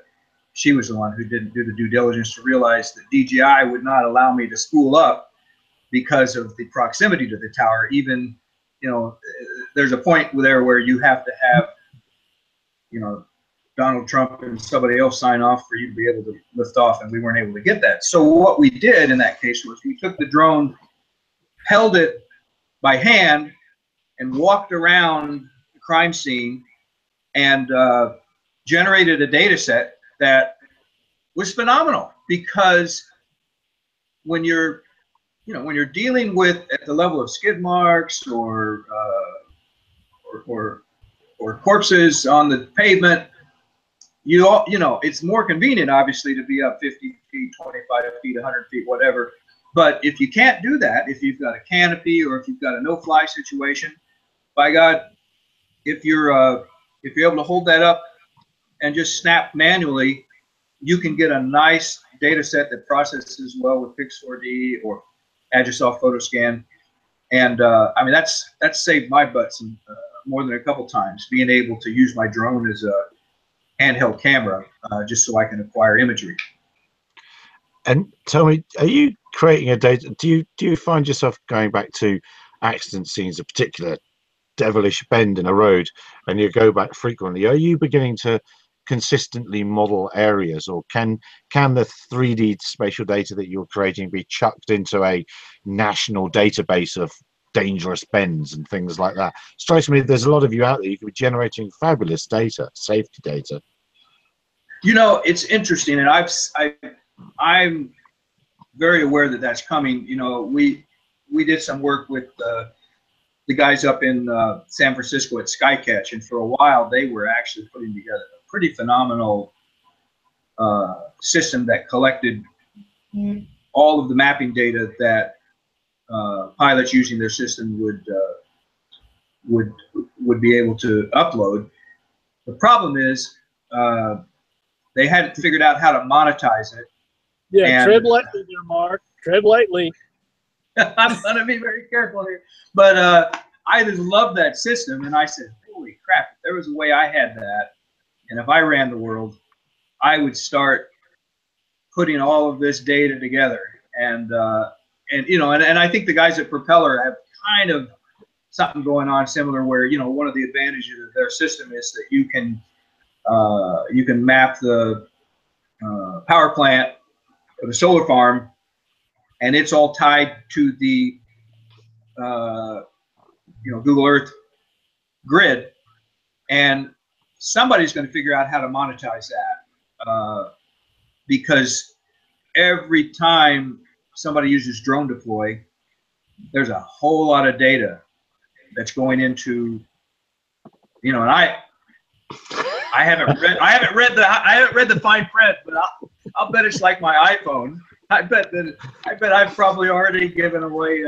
she was the one who didn't do the due diligence to realize that DJI would not allow me to spool up because of the proximity to the tower. Even, you know, there's a point there where you have to have, you know, Donald Trump and somebody else sign off for you to be able to lift off, and we weren't able to get that. So what we did in that case was we took the drone, held it by hand, and walked around the crime scene and generated a data set that was phenomenal. Because when you're, you know, when you're dealing with at the level of skid marks or corpses on the pavement, you know, it's more convenient, obviously, to be up 50 feet, 25 feet, 100 feet, whatever. But if you can't do that, if you've got a canopy or if you've got a no-fly situation, by God, if you're able to hold that up and just snap manually, you can get a nice data set that processes well with Pix4D or Agisoft PhotoScan. And I mean, that's saved my butt some, more than a couple times, being able to use my drone as a handheld camera just so I can acquire imagery. And tell me, are you creating a data? Do you find yourself going back to accident scenes, a particular devilish bend in a road, and you go back frequently? Are you beginning to consistently model areas, or can the 3D spatial data that you're creating be chucked into a national database of dangerous bends and things like that? Strikes me there's a lot of you out there. You could be generating fabulous data, safety data. You know, it's interesting, and I'm very aware that that's coming. You know, we did some work with the guys up in San Francisco at Skycatch, and for a while they were actually putting together a pretty phenomenal system that collected all of the mapping data that pilots using their system would be able to upload. The problem is they hadn't figured out how to monetize it. Yeah, and tread lightly there, Mark. Tread lightly. I'm going to be very careful here. But I just love that system, and I said, holy crap, if there was a way I had that, and if I ran the world, I would start putting all of this data together. And you know, and I think the guys at Propeller have kind of something going on similar, where, you know, one of the advantages of their system is that you can map the power plant or the solar farm, and it's all tied to the you know, Google Earth grid, and somebody's going to figure out how to monetize that, because every time somebody uses drone deploy, there's a whole lot of data that's going into, you know, and I haven't read the fine print, but I'll bet it's like my iPhone. I bet I've probably already given away,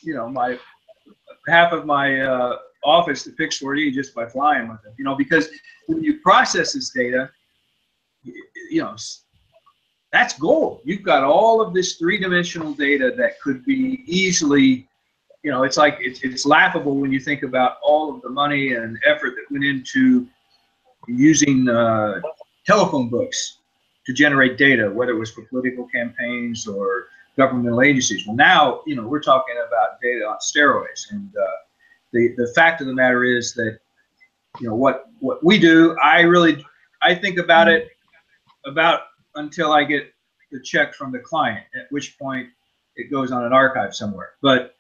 you know, my half of my office to Pix4D just by flying with it. You know, because when you process this data, you know, that's gold. You've got all of this three-dimensional data that could be easily, you know, it's like it's laughable when you think about all of the money and effort that went into using telephone books to generate data, whether it was for political campaigns or governmental agencies. Well, now, you know, we're talking about data on steroids, and the fact of the matter is that, you know, what we do, I think about it about until I get the check from the client, at which point it goes on an archive somewhere. But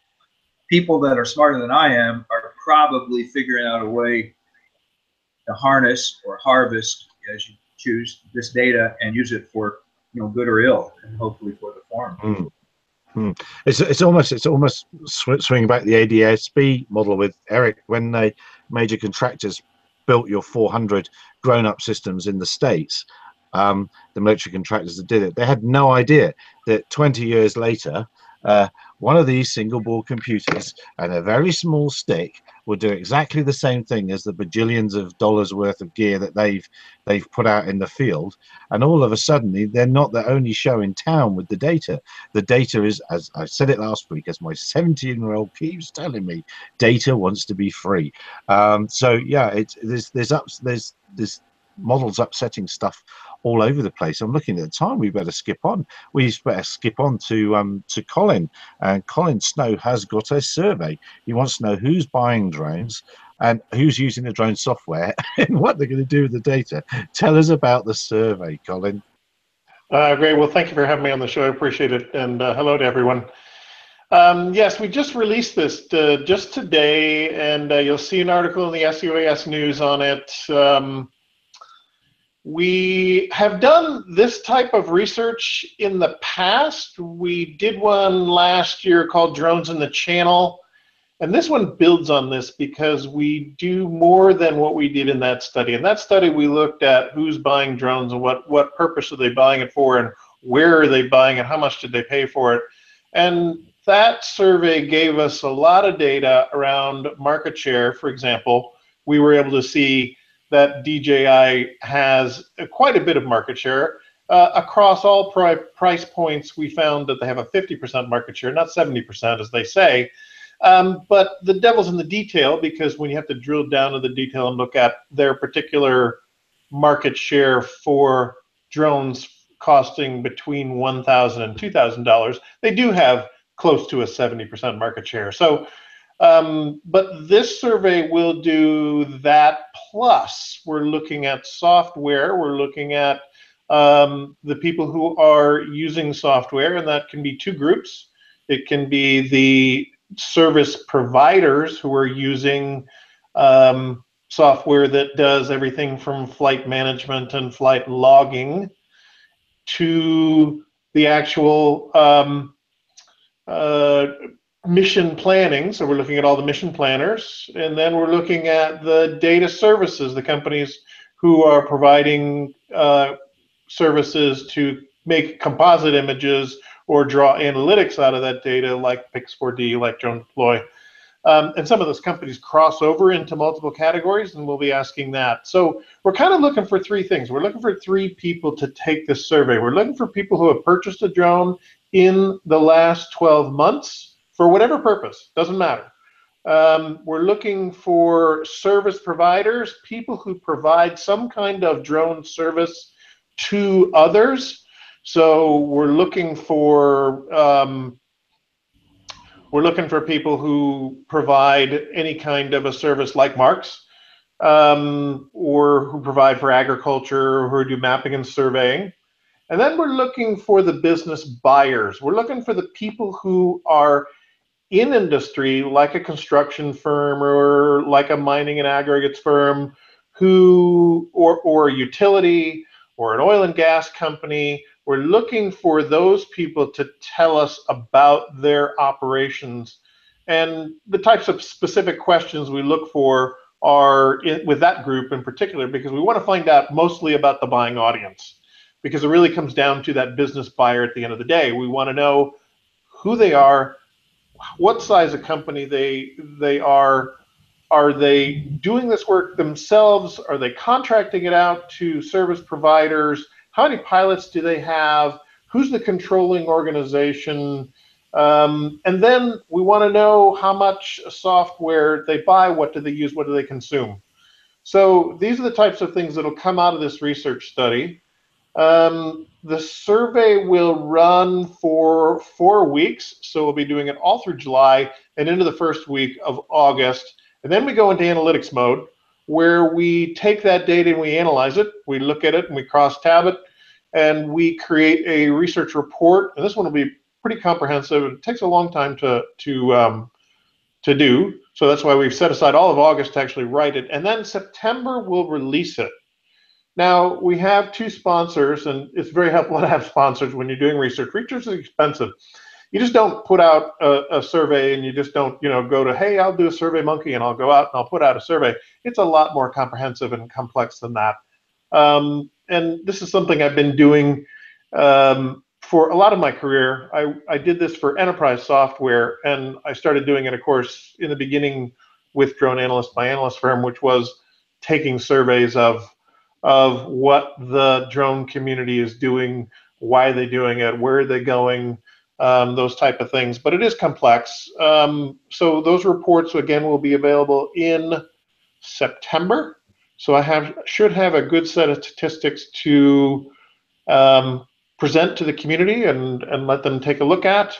people that are smarter than I am are probably figuring out a way to harness or harvest, as you choose, this data and use it for, you know, good or ill, and hopefully for the farm. It's almost swinging back the ADSB model with Eric when they major contractors built your 400 grown-up systems in the States. The military contractors that did it, they had no idea that 20 years later, one of these single board computers and a very small stick will do exactly the same thing as the bajillions of dollars worth of gear that they've put out in the field. And all of a sudden, they're not the only show in town with the data. The data is, as I said it last week, as my 17-year-old keeps telling me, data wants to be free. So yeah, there's models upsetting stuff all over the place. I'm looking at the time. We better skip on. We better skip on to Colin. And Colin Snow has got a survey. He wants to know who's buying drones and who's using the drone software and what they're going to do with the data. Tell us about the survey, Colin. Great. Well, thank you for having me on the show. I appreciate it. And hello to everyone. Yes, we just released this just today, and you'll see an article in the SUAS News on it. We have done this type of research in the past. We did one last year called Drones in the Channel, and this one builds on this because we do more than what we did in that study. In that study, we looked at who's buying drones and what purpose are they buying it for, and where are they buying it, how much did they pay for it. And that survey gave us a lot of data around market share. For example, we were able to see that DJI has quite a bit of market share. Across all price points, we found that they have a 50% market share, not 70% as they say. But the devil's in the detail, because when you have to drill down to the detail and look at their particular market share for drones costing between $1,000 and $2,000, they do have close to a 70% market share. So but this survey will do that, plus we're looking at software, we're looking at the people who are using software, and that can be two groups. It can be the service providers who are using software that does everything from flight management and flight logging to the actual mission planning. So we're looking at all the mission planners, and then we're looking at the data services, the companies who are providing services to make composite images or draw analytics out of that data, like Pix4D, like Drone Deploy. And some of those companies cross over into multiple categories, and we'll be asking that. So we're kind of looking for three things. We're looking for three people to take this survey. We're looking for people who have purchased a drone in the last 12 months for whatever purpose, doesn't matter. We're looking for service providers, people who provide some kind of drone service to others. So we're looking for people who provide any kind of a service like Mark's, or who provide for agriculture, or who do mapping and surveying. And then we're looking for the business buyers. We're looking for the people who are in industry, like a construction firm or like a mining and aggregates firm, who or a utility or an oil and gas company. We're looking for those people to tell us about their operations. And the types of specific questions we look for are with that group in particular, because we want to find out mostly about the buying audience, because it really comes down to that business buyer at the end of the day. We want to know who they are, what size of company they are. Are they doing this work themselves? Are they contracting it out to service providers? How many pilots do they have? Who's the controlling organization? And then we want to know how much software they buy, what do they use, what do they consume? So these are the types of things that will come out of this research study. The survey will run for 4 weeks, so we'll be doing it all through July and into the first week of August. And then we go into analytics mode, where we take that data and we analyze it. We look at it and we cross-tab it, and we create a research report. And this one will be pretty comprehensive. It takes a long time to do, so that's why we've set aside all of August to actually write it. And then September we'll release it. Now, we have two sponsors, and it's very helpful to have sponsors when you're doing research. Research is expensive. you just don't put out a survey, and you just don't, go to, hey, I'll do a Survey Monkey and I'll go out and I'll put out a survey. It's a lot more comprehensive and complex than that. And this is something I've been doing for a lot of my career. I did this for enterprise software, and I started doing it, of course, in the beginning with Drone Analyst, my analyst firm, which was taking surveys of what the drone community is doing, why are they doing it, where are they going, those type of things. But it is complex. So those reports, again, will be available in September. So I should have a good set of statistics to present to the community and let them take a look at.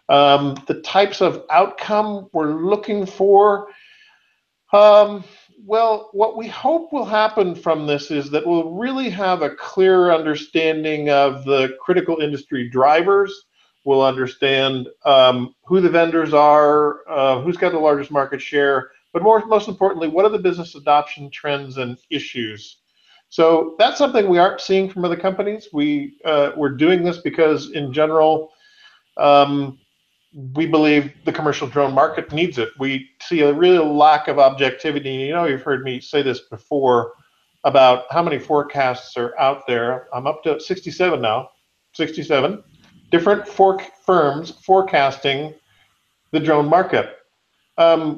The types of outcome we're looking for, well, what we hope will happen from this is that we'll really have a clear understanding of the critical industry drivers. We'll understand who the vendors are, who's got the largest market share, but most importantly, what are the business adoption trends and issues? So that's something we aren't seeing from other companies. We're doing this because, in general, we believe the commercial drone market needs it. We see a real lack of objectivity. You've heard me say this before about how many forecasts are out there. I'm up to 67 now, 67 different firms forecasting the drone market.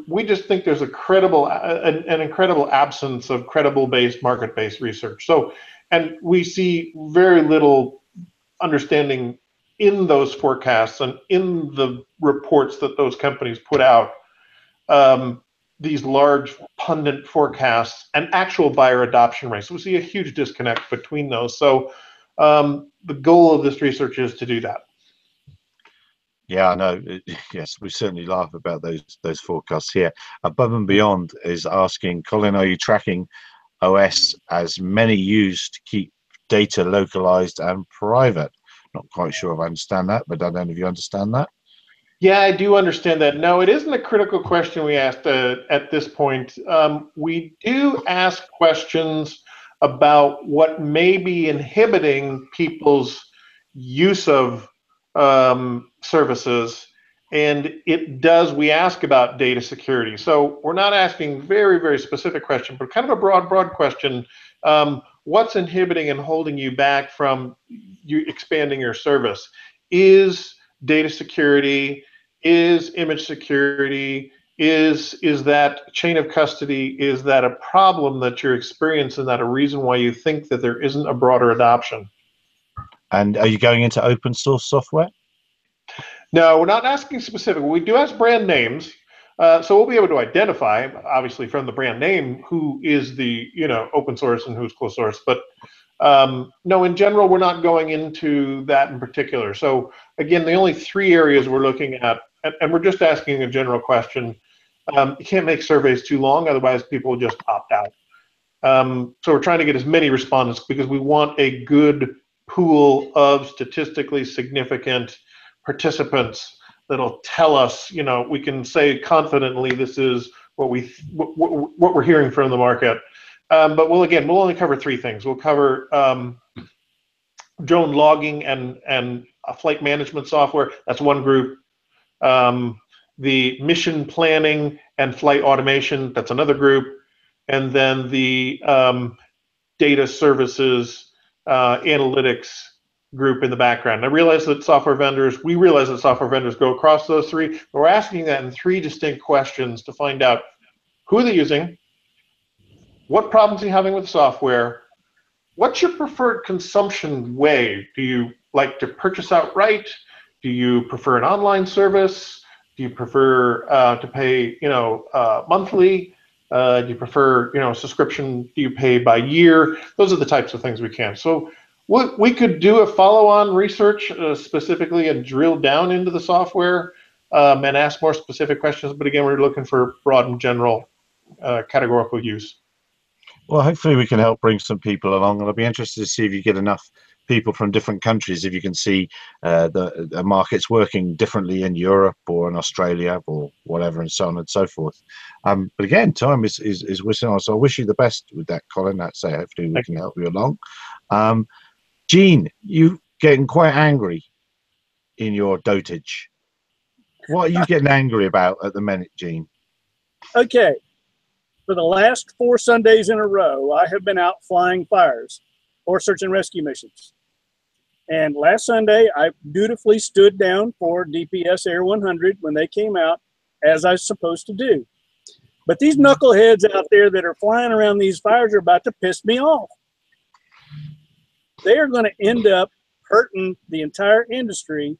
We just think there's an incredible absence of credible-based, market-based research. So, and we see very little understanding in those forecasts and in the reports that those companies put out, these large pundit forecasts and actual buyer adoption rates. So we see a huge disconnect between those. So the goal of this research is to do that. Yeah, I know. Yes, we certainly laugh about those forecasts here. Above and Beyond is asking, Colin, are you tracking OS as many used to keep data localized and private? Not quite sure if I understand that, but I don't know if you understand that. Yeah, I do understand that. No, it isn't a critical question we asked at this point. We do ask questions about what may be inhibiting people's use of services, and we ask about data security. So we're not asking very, very specific question, but kind of a broad question. What's inhibiting and holding you back from you expanding your service? Is data security, is image security, is that chain of custody, is that a problem that you're experiencing, that a reason why you think that there isn't a broader adoption? And are you going into open source software? No, we're not asking specific. We do ask brand names. So we'll be able to identify, obviously, from the brand name, who is the open source and who's closed source. But no, in general, we're not going into that in particular. So again, the only 3 areas we're looking at, and we're just asking a general question. You can't make surveys too long, otherwise people will just opt out. So we're trying to get as many respondents because we want a good pool of statistically significant participants that'll tell us, we can say confidently this is what we're hearing from the market. But we'll only cover 3 things. We'll cover drone logging and flight management software. That's one group. The mission planning and flight automation. That's another group. And then the data services analytics group in the background. We realize that software vendors go across those 3, but we're asking that in 3 distinct questions to find out who they're using, what problems are you having with software, what's your preferred consumption way? Do you like to purchase outright? Do you prefer an online service? Do you prefer to pay monthly? Do you prefer a subscription? Do you pay by year? Those are the types of things we can. So we could do a follow-on research specifically and drill down into the software and ask more specific questions. But again, we're looking for broad and general categorical use. Well, hopefully we can help bring some people along, and I'll be interested to see if you get enough people from different countries, if you can see the markets working differently in Europe or in Australia or whatever, and so on and so forth. But again, time is whistling on, so I wish you the best with that, Colin. That's it. Hopefully we can help you along. Gene, you getting quite angry in your dotage. What are you getting angry about at the minute, Gene? Okay. For the last 4 Sundays in a row, I have been out flying fires or search and rescue missions. And last Sunday, I dutifully stood down for DPS Air 100 when they came out, as I was supposed to do. But these knuckleheads out there that are flying around these fires are about to piss me off. They are going to end up hurting the entire industry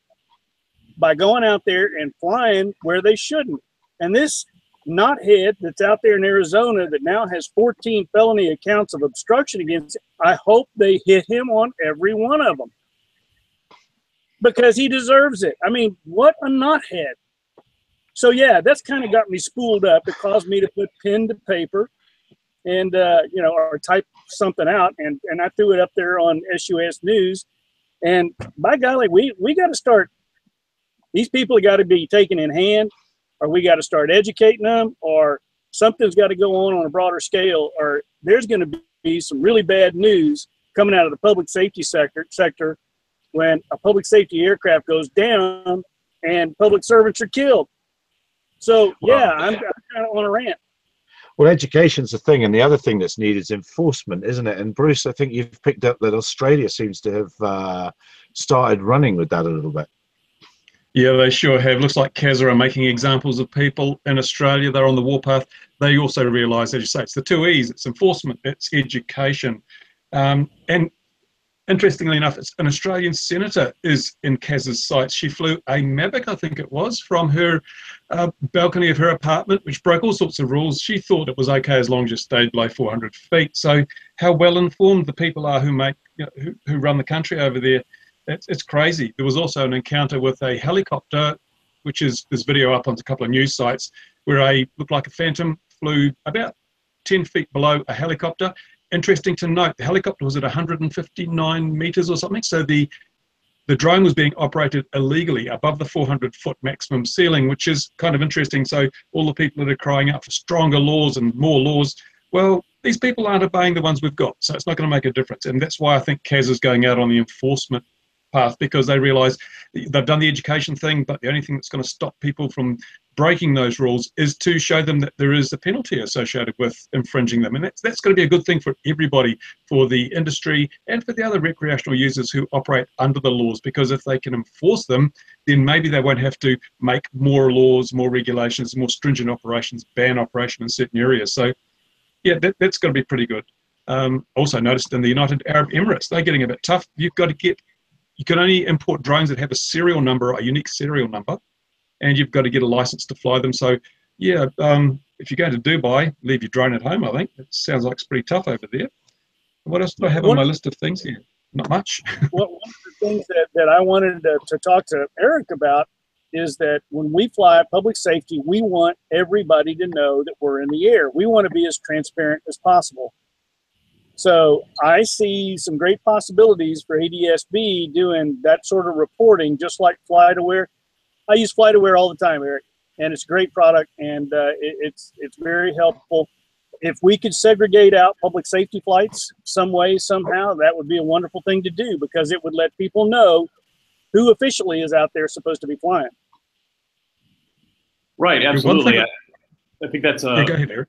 by going out there and flying where they shouldn't. And this knothead that's out there in Arizona that now has 14 felony accounts of obstruction against him, I hope they hit him on every one of them, because he deserves it. I mean, what a knothead. So yeah, that's kind of got me spooled up. It caused me to put pen to paper and, you know, or type something out. And I threw it up there on SUS News. And by golly, we got to start, these people have got to be taken in hand, or we got to start educating them, or something's got to go on a broader scale, or there's going to be some really bad news coming out of the public safety sector when a public safety aircraft goes down and public servants are killed. So yeah, I'm kind of on a rant. Well, education's a thing, and the other thing that's needed is enforcement, isn't it? And Bruce, I think you've picked up that Australia seems to have started running with that a little bit. Yeah, they sure have. Looks like CASA are making examples of people in Australia. They're on the warpath. They also realise, as you say, it's the 2 E's. It's enforcement, it's education. And interestingly enough, it's an Australian senator is in CASA's sights. She flew a Mavic, I think it was, from her balcony of her apartment, which broke all sorts of rules. She thought it was okay as long as you stayed below 400 feet. So how well informed the people are who make, you know, who run the country over there. It's crazy. There was also an encounter with a helicopter, which is this video up on a couple of news sites, where looked like a Phantom flew about 10 feet below a helicopter. Interesting to note, the helicopter was at 159 meters or something, so the drone was being operated illegally above the 400-foot maximum ceiling, which is kind of interesting. So all the people that are crying out for stronger laws and more laws, well, these people aren't obeying the ones we've got, so it's not going to make a difference. And that's why I think CASA is going out on the enforcement path, because they realise they've done the education thing, but the only thing that's going to stop people from breaking those rules is to show them that there is a penalty associated with infringing them. And that's going to be a good thing for everybody, for the industry and for the other recreational users who operate under the laws, because if they can enforce them, then maybe they won't have to make more laws, more regulations, more stringent operations, ban operation in certain areas. So yeah, that's going to be pretty good. Also noticed in the United Arab Emirates, they're getting a bit tough. You can only import drones that have a serial number, a unique serial number, and you've got to get a license to fly them. So, yeah, if you're going to Dubai, leave your drone at home, I think. It sounds like it's pretty tough over there. What else do I have on my list of things here? Not much. One of the things that I wanted to talk to Eric about is that when we fly public safety, we want everybody to know that we're in the air. We want to be as transparent as possible. So I see some great possibilities for ADSB doing that sort of reporting, just like FlightAware. I use FlightAware all the time, Eric, and it's a great product, and it's very helpful. If we could segregate out public safety flights some way, somehow, that would be a wonderful thing to do, because it would let people know who officially is out there supposed to be flying. Right, absolutely. I think that's yeah, go ahead, Eric.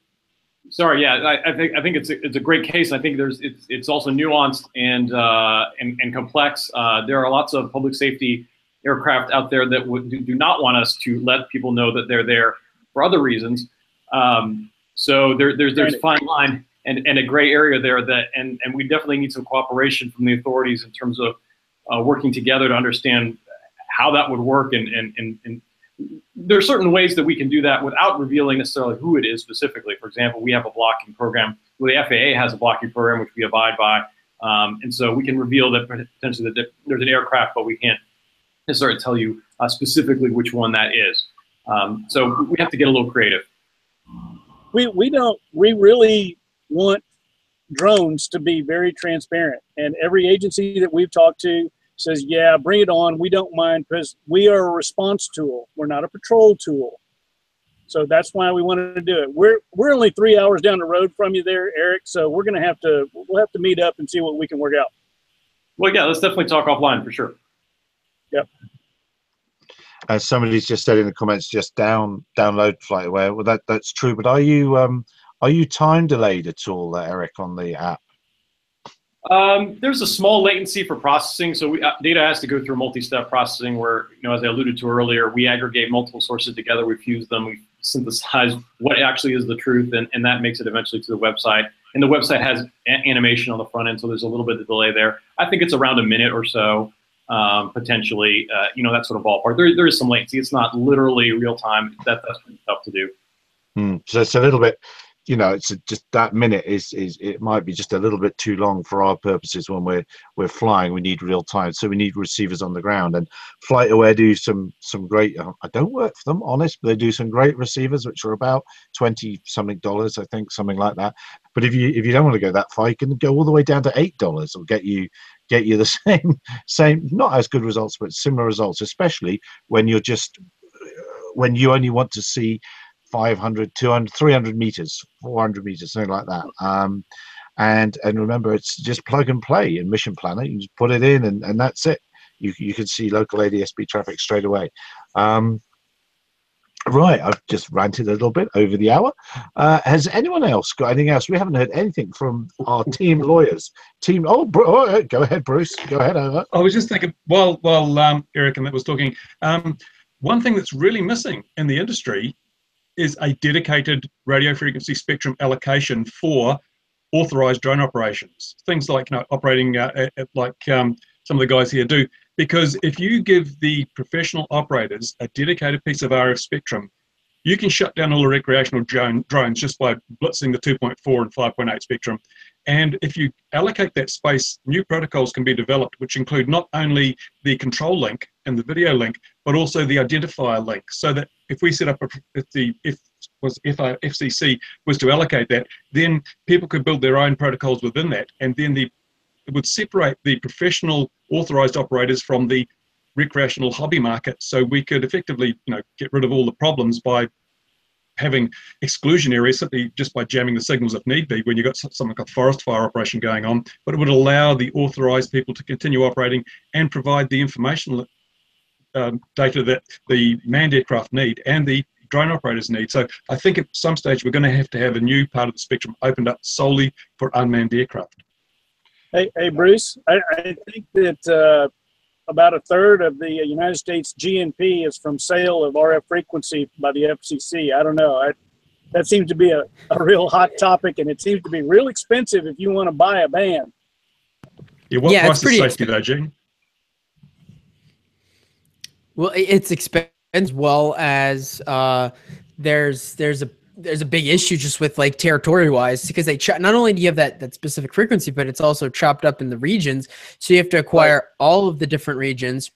Sorry, yeah, I think it's a great case. I think it's also nuanced and complex. There are lots of public safety aircraft out there that do not want us to let people know that they're there for other reasons. So there's a fine line and a gray area there and we definitely need some cooperation from the authorities in terms of working together to understand how that would work and there are certain ways that we can do that without revealing necessarily who it is specifically. For example, we have a blocking program. Well, the FAA has a blocking program which we abide by, and so we can reveal that potentially that there's an aircraft, but we can't necessarily tell you specifically which one that is. So we have to get a little creative. We really want drones to be very transparent, and every agency that we've talked to says, yeah, bring it on. We don't mind, because we are a response tool. We're not a patrol tool. So that's why we wanted to do it. We're only 3 hours down the road from you there, Eric. So we'll have to meet up and see what we can work out. Well, yeah, let's definitely talk offline for sure. Yep. As somebody's just said in the comments, just download FlightAware. Well, that's true. But are you time delayed at all, Eric, on the app? There's a small latency for processing, so data has to go through multi-step processing where, as I alluded to earlier, we aggregate multiple sources together, we fuse them, we synthesize what actually is the truth, and that makes it eventually to the website. And the website has animation on the front end, so there's a little bit of delay there. I think it's around a minute or so, potentially, that sort of ballpark. There is some latency. It's not literally real time. That's pretty tough to do. So it's a little bit, it's just that minute is it might be just a little bit too long for our purposes when we're flying. We need real time, so we need receivers on the ground. And FlightAware do some great. I don't work for them, honest, but they do some great receivers, which are about $20-something, I think, something like that. But if you don't want to go that far, you can go all the way down to $8. Or get you the same, not as good results, but similar results, especially when you only want to see 500, 200, 300 meters, 400 meters, something like that. And remember, it's just plug and play in Mission Planner. You just put it in, and that's it. You can see local ADSB traffic straight away. Right, I've just ranted a little bit over the hour. Has anyone else got anything else? We haven't heard anything from our team lawyers. Go ahead, Bruce. Go ahead, over. I was just thinking, while Eric and that was talking, one thing that's really missing in the industry is a dedicated radio frequency spectrum allocation for authorized drone operations. Things like operating like some of the guys here do. Because if you give the professional operators a dedicated piece of RF spectrum, you can shut down all the recreational drones just by blitzing the 2.4 and 5.8 spectrum. And if you allocate that space, new protocols can be developed, which include not only the control link and the video link, but also the identifier link. So that if we set up if FCC was to allocate that, then people could build their own protocols within that, and then it would separate the professional authorized operators from the recreational hobby market. So we could effectively, get rid of all the problems by having exclusion areas simply just by jamming the signals if need be when you've got something like a forest fire operation going on. But it would allow the authorized people to continue operating and provide the information data that the manned aircraft need and the drone operators need. So I think at some stage we're going to have a new part of the spectrum opened up solely for unmanned aircraft. Hey Bruce, I think that about a third of the United States GNP is from sale of RF frequency by the FCC. I don't know. That seems to be a real hot topic, and it seems to be real expensive if you want to buy a band. Yeah, what price is safety though, Gene? Well, it's expensive as well as there's a big issue just with like territory wise, because they not only do you have that specific frequency, but it's also chopped up in the regions. So you have to acquire all of the different regions,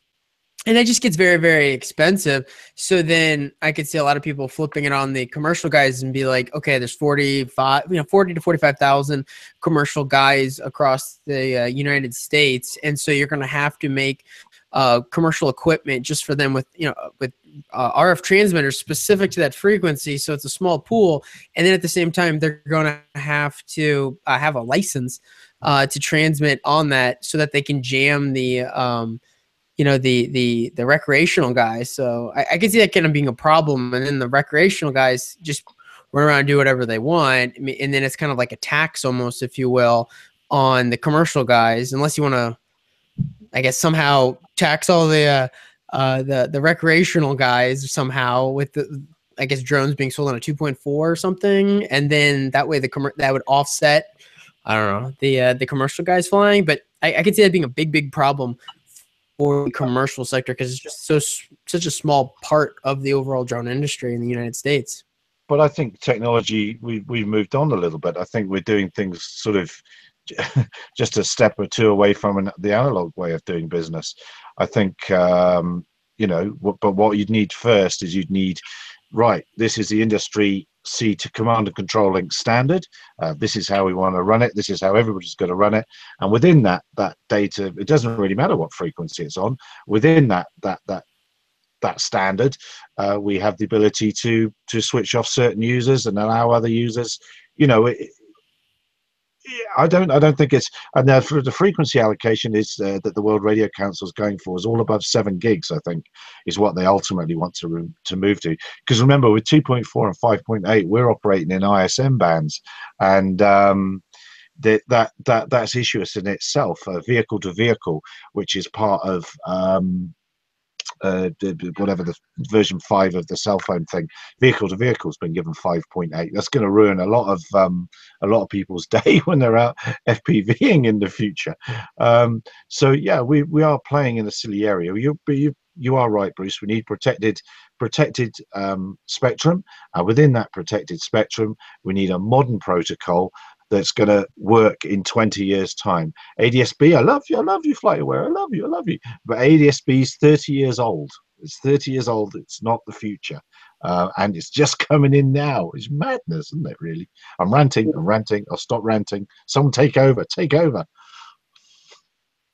and that just gets very, very expensive. So then I could see a lot of people flipping it on the commercial guys and be like, okay, there's 40 to 45,000 commercial guys across the United States. And so you're going to have to make commercial equipment just for them with RF transmitters specific to that frequency. So it's a small pool. And then at the same time, they're going to have to have a license to transmit on that so that they can jam the recreational guys. So I can see that kind of being a problem. And then the recreational guys just run around and do whatever they want. And then it's kind of like a tax almost, if you will, on the commercial guys, unless you want to, I guess, somehow tax all the recreational guys somehow with the, I guess, drones being sold on a 2.4 or something. And then that way that would offset, I don't know, the commercial guys flying. But I could see that being a big problem for the commercial sector, because it's just such a small part of the overall drone industry in the United States. But I think technology, we've moved on a little bit. I think we're doing things sort of just a step or two away from the analog way of doing business. I think, but what you'd need first is this is the industry C to command and control link standard. This is how we want to run it. This is how everybody's going to run it. And within that data, it doesn't really matter what frequency it's on. Within that standard, we have the ability to switch off certain users and allow other users. I don't think it's, and for the frequency allocation is that the World Radio Council is going for is all above 7 gigs. I think is what they ultimately want to move to. Because remember, with 2.4 and 5.8, we're operating in ISM bands, and that's issuous in itself, vehicle to vehicle, which is part of whatever the version 5 of the cell phone thing. Vehicle to vehicle has been given 5.8. That's going to ruin a lot of people's day when they're out FPVing in the future. So yeah, we are playing in a silly area. You are right, Bruce. We need protected spectrum. Within that protected spectrum, we need a modern protocol that's going to work in 20 years time. ADSB, I love you, FlightAware, I love you. But ADSB is 30 years old. It's 30 years old. It's not the future. And it's just coming in now. It's madness, isn't it, really? I'm ranting. I'll stop ranting. Someone take over. Well,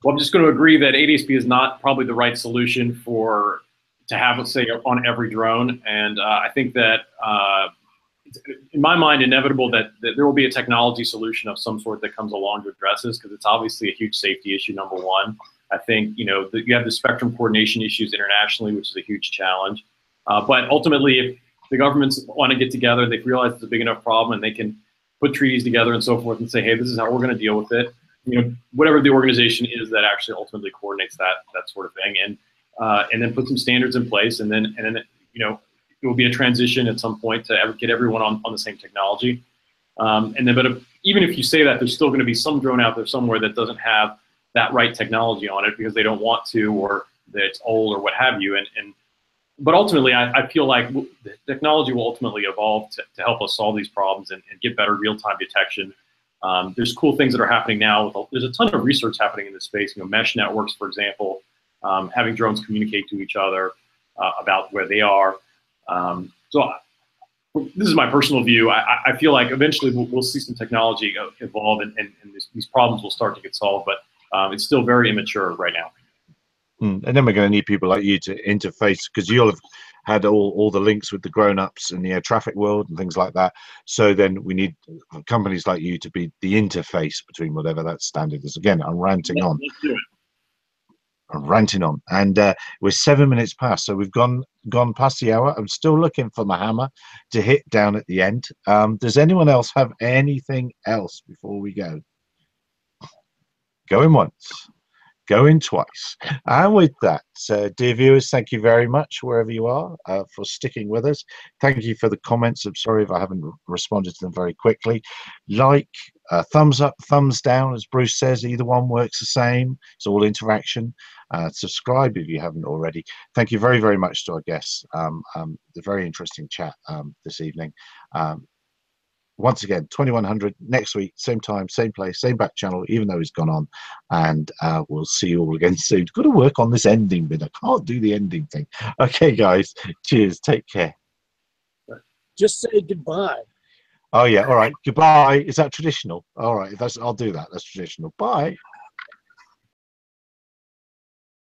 I'm just going to agree that ADSB is not probably the right solution to have, let's say, on every drone. And I think that in my mind, inevitable that there will be a technology solution of some sort that comes along to address this, because it's obviously a huge safety issue, number one. I think, you have the spectrum coordination issues internationally, which is a huge challenge. But ultimately, if the governments want to get together, they realize it's a big enough problem, and they can put treaties together and so forth and say, hey, this is how we're going to deal with it. Whatever the organization is that actually ultimately coordinates that sort of thing, and then put some standards in place, and then it will be a transition at some point to get everyone on the same technology. But even if you say that, there's still going to be some drone out there somewhere that doesn't have that right technology on it because they don't want to, or that it's old, or what have you. But ultimately, I feel like the technology will ultimately evolve to help us solve these problems and get better real-time detection. There's cool things that are happening now. There's a ton of research happening in this space. Mesh networks, for example, having drones communicate to each other about where they are. So this is my personal view. I feel like eventually we'll see some technology evolve, and these problems will start to get solved, but it's still very immature right now. And then we're going to need people like you to interface, because you'll have had all the links with the grown-ups in the air traffic world and things like that. So then we need companies like you to be the interface between whatever that standard is. Again, I'm ranting on. Let's do it. I'm ranting on, and we're 7 minutes past, so we've gone past the hour. I'm still looking for my hammer to hit down at the end. Does anyone else have anything else before we go? Going once, going twice. And with that, dear viewers, thank you very much wherever you are for sticking with us. Thank you for the comments. I'm sorry if I haven't responded to them very quickly. Thumbs up, thumbs down, as Bruce says, either one works the same. It's all interaction. Subscribe if you haven't already. Thank you very, very much to our guests. The very interesting chat this evening. Once again, 2100 next week, same time, same place, same back channel, even though he's gone on. And we'll see you all again soon. Got to work on this ending bit. I can't do the ending thing. Okay, guys. Cheers. Take care. Just say goodbye. Oh, yeah. All right. Goodbye. Is that traditional? All right. I'll do that. That's traditional. Bye.